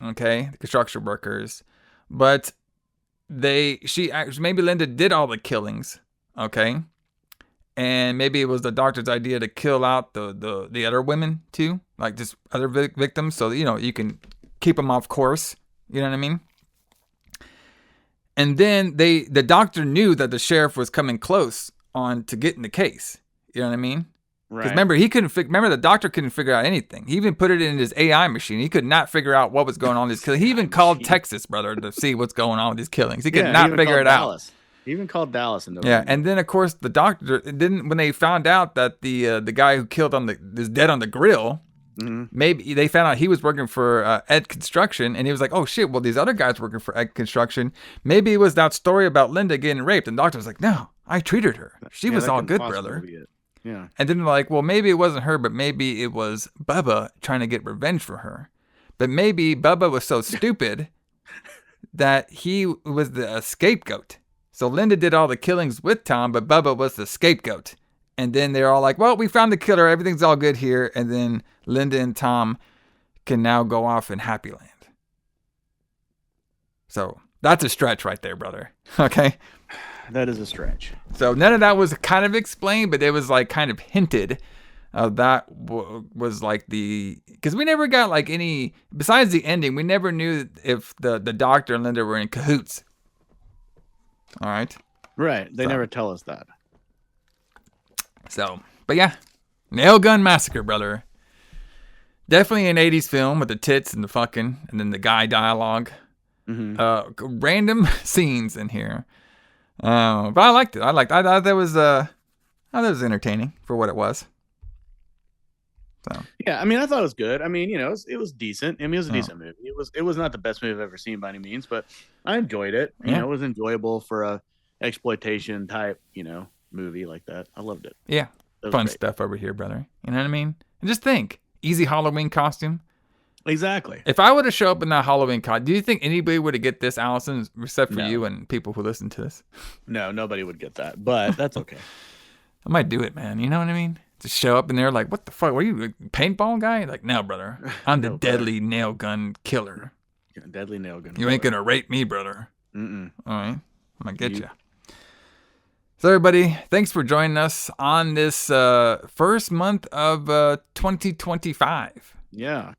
Speaker 2: okay, the construction workers. But maybe Linda did all the killings, okay, and maybe it was the doctor's idea to kill out the other women too, like just other victims, so you can keep them off course. You know what I mean? And then the doctor knew that the sheriff was coming close on to getting the case. You know what I mean? Because remember, the doctor couldn't figure out anything. He even put it in his AI machine. He could not figure out what was going on with these killings. He even called Texas, brother, to see what's going on with these killings. He could not figure it out.
Speaker 3: He even called Dallas.
Speaker 2: And then of course the doctor when they found out that the guy who killed is dead on the grill. Mm-hmm. Maybe they found out he was working for Ed Construction, and he was like, "Oh shit! Well, these other guys working for Ed Construction. Maybe it was that story about Linda getting raped." And the doctor was like, "No, I treated her. She was all good, brother."
Speaker 3: Yeah.
Speaker 2: And then like, well, maybe it wasn't her, but maybe it was Bubba trying to get revenge for her. But maybe Bubba was so stupid that he was the scapegoat. So Linda did all the killings with Tom, but Bubba was the scapegoat. And then they're all like, well, we found the killer. Everything's all good here. And then Linda and Tom can now go off in Happy Land. So that's a stretch right there, brother. Okay.
Speaker 3: That is a stretch.
Speaker 2: So none of that was kind of explained, but it was like kind of hinted. That was like because we never got like any, besides the ending, we never knew if the doctor and Linda were in cahoots. All right.
Speaker 3: Right. They never tell us that.
Speaker 2: So, but yeah, Nail Gun Massacre, brother. Definitely an 80s film with the tits and the fucking, and then the guy dialogue. Mm-hmm. Random scenes in here. But I liked it. I thought that was entertaining for what it was. So
Speaker 3: yeah, I mean, I thought it was good. I mean, it was decent. I mean, it was a decent movie. It was not the best movie I've ever seen by any means, but I enjoyed it. You know, it was enjoyable for a exploitation type, movie like that. I loved it.
Speaker 2: Yeah, fun stuff over here, brother. You know what I mean? And just think, easy Halloween costume.
Speaker 3: Exactly.
Speaker 2: If I would have showed up in that Halloween costume, do you think anybody would have get this, Alison, except for you and people who listen to this?
Speaker 3: No, nobody would get that, but that's okay.
Speaker 2: I might do it, man. You know what I mean? Just show up in there like, what the fuck? What are you, a paintball guy? Like, no, brother. I'm the deadly nail gun killer.
Speaker 3: You're a deadly nail gun.
Speaker 2: You ain't going to rape me, brother. Mm-mm. All right. I'm going to get you. So, everybody, thanks for joining us on this first month of 2025.
Speaker 3: Yeah.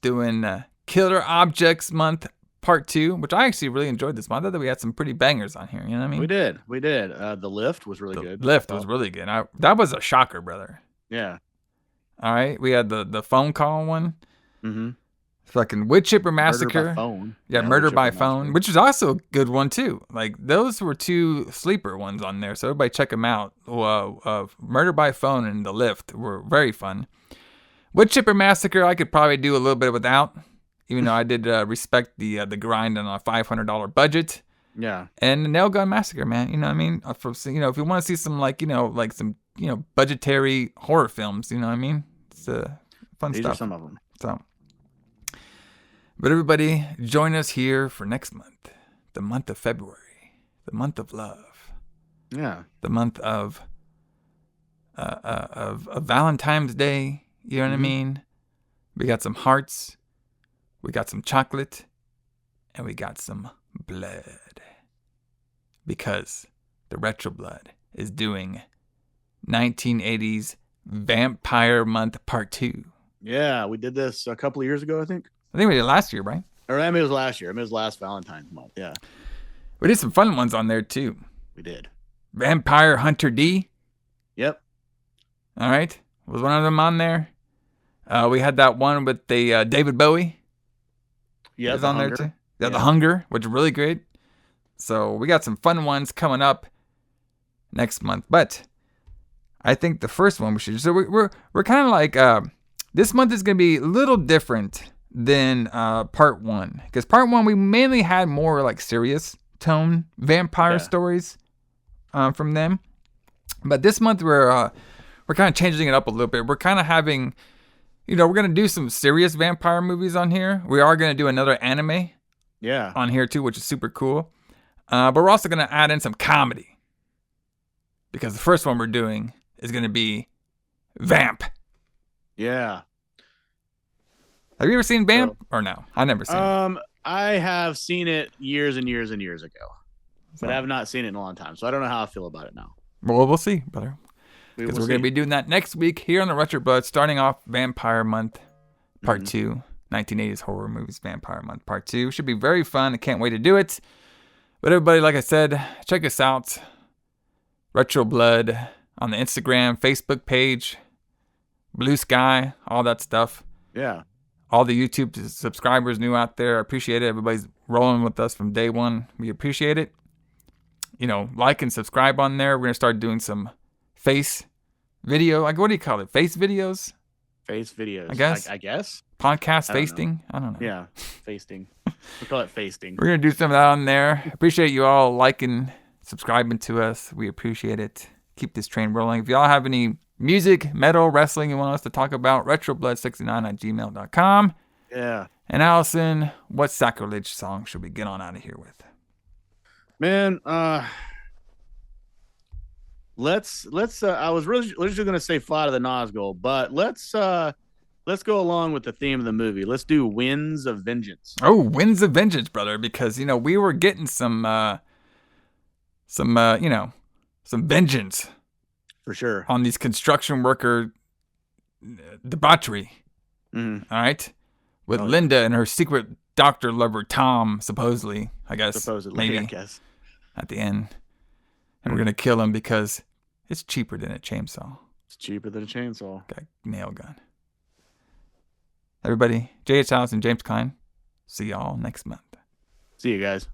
Speaker 2: Doing Killer Objects Month Part 2, which I actually really enjoyed this month. I thought we had some pretty bangers on here. You know what I mean?
Speaker 3: We did. The Lift was really good.
Speaker 2: Lift was really good. That was a shocker, brother.
Speaker 3: Yeah.
Speaker 2: All right. We had the phone call one.
Speaker 3: Mm-hmm.
Speaker 2: Fucking Wood Chipper Massacre.
Speaker 3: Murder by phone.
Speaker 2: Yeah, Murder by Phone, which was also a good one, too. Like, those were two sleeper ones on there, so everybody check them out. Murder by Phone and The Lift were very fun. Wood Chipper Massacre, I could probably do a little bit without, even though I did respect the grind on a $500 budget.
Speaker 3: Yeah.
Speaker 2: And the Nail Gun Massacre, man. You know what I mean? If you want to see some, some budgetary horror films, you know what I mean? It's fun
Speaker 3: These
Speaker 2: stuff.
Speaker 3: Are some of them.
Speaker 2: So. But everybody, join us here for next month, the month of February, the month of love.
Speaker 3: Yeah.
Speaker 2: The month of Valentine's Day. You know what I mean? We got some hearts, we got some chocolate, and we got some blood. Because the Retro Blood is doing 1980s Vampire Month Part 2.
Speaker 3: Yeah, we did this a couple of years ago, I think.
Speaker 2: I think we did last year, right?
Speaker 3: Or I mean, it was last year. I mean, it was last Valentine's month. Yeah.
Speaker 2: We did some fun ones on there, too.
Speaker 3: We did.
Speaker 2: Vampire Hunter D.
Speaker 3: Yep.
Speaker 2: All right. Was one of them on there? We had that one with the David Bowie.
Speaker 3: Yeah,
Speaker 2: was on there too. Yeah, The Hunger, which is really great. So we got some fun ones coming up next month. But I think the first one we should. So we're kind of like this month is going to be a little different than part 1, because part 1 we mainly had more like serious tone vampire stories from them. But this month we're kind of changing it up a little bit. We're kind of having, we're going to do some serious vampire movies on here. We are going to do another anime on here too, which is super cool. But we're also going to add in some comedy. Because the first one we're doing is going to be Vamp.
Speaker 3: Yeah.
Speaker 2: Have you ever seen Vamp or no? I've never seen it.
Speaker 3: I have seen it years and years and years ago. But I have not seen it in a long time. So I don't know how I feel about it now.
Speaker 2: Well, we'll see, brother. Because we're going to be doing that next week here on the Retro Blood, starting off Vampire Month Part 2. 1980s horror movies Vampire Month Part 2. Should be very fun. I can't wait to do it. But everybody, like I said, check us out. Retro Blood on the Instagram, Facebook page, Blue Sky, all that stuff.
Speaker 3: Yeah.
Speaker 2: All the YouTube subscribers new out there, I appreciate it. Everybody's rolling with us from day one. We appreciate it. Like and subscribe on there. We're going to start doing some face video. Like, what do you call it? Face videos?
Speaker 3: Face videos.
Speaker 2: I guess.
Speaker 3: Podcast
Speaker 2: facing? I don't know.
Speaker 3: Yeah, fasting. We call it fasting.
Speaker 2: We're going to do some of that on there. Appreciate you all liking, subscribing to us. We appreciate it. Keep this train rolling. If y'all have any music, metal, wrestling you want us to talk about, retroblood69@gmail.com.
Speaker 3: Yeah.
Speaker 2: And Alison, what Sacrilege song should we get on out of here with?
Speaker 3: Man, let's I was really going to say Flight of the Nazgul, but let's go along with the theme of the movie. Let's do Winds of Vengeance.
Speaker 2: Oh, Winds of Vengeance, brother, because we were getting some vengeance
Speaker 3: for sure
Speaker 2: on these construction worker debauchery.
Speaker 3: Mm-hmm.
Speaker 2: All right, with Linda and her secret doctor lover Tom, supposedly, I guess, maybe,
Speaker 3: I guess,
Speaker 2: at the end, and we're gonna kill him because it's cheaper than a chainsaw.
Speaker 3: It's cheaper than a chainsaw.
Speaker 2: Got a nail gun. Everybody, J.H. Alison, James Kline. See y'all next month.
Speaker 3: See you guys.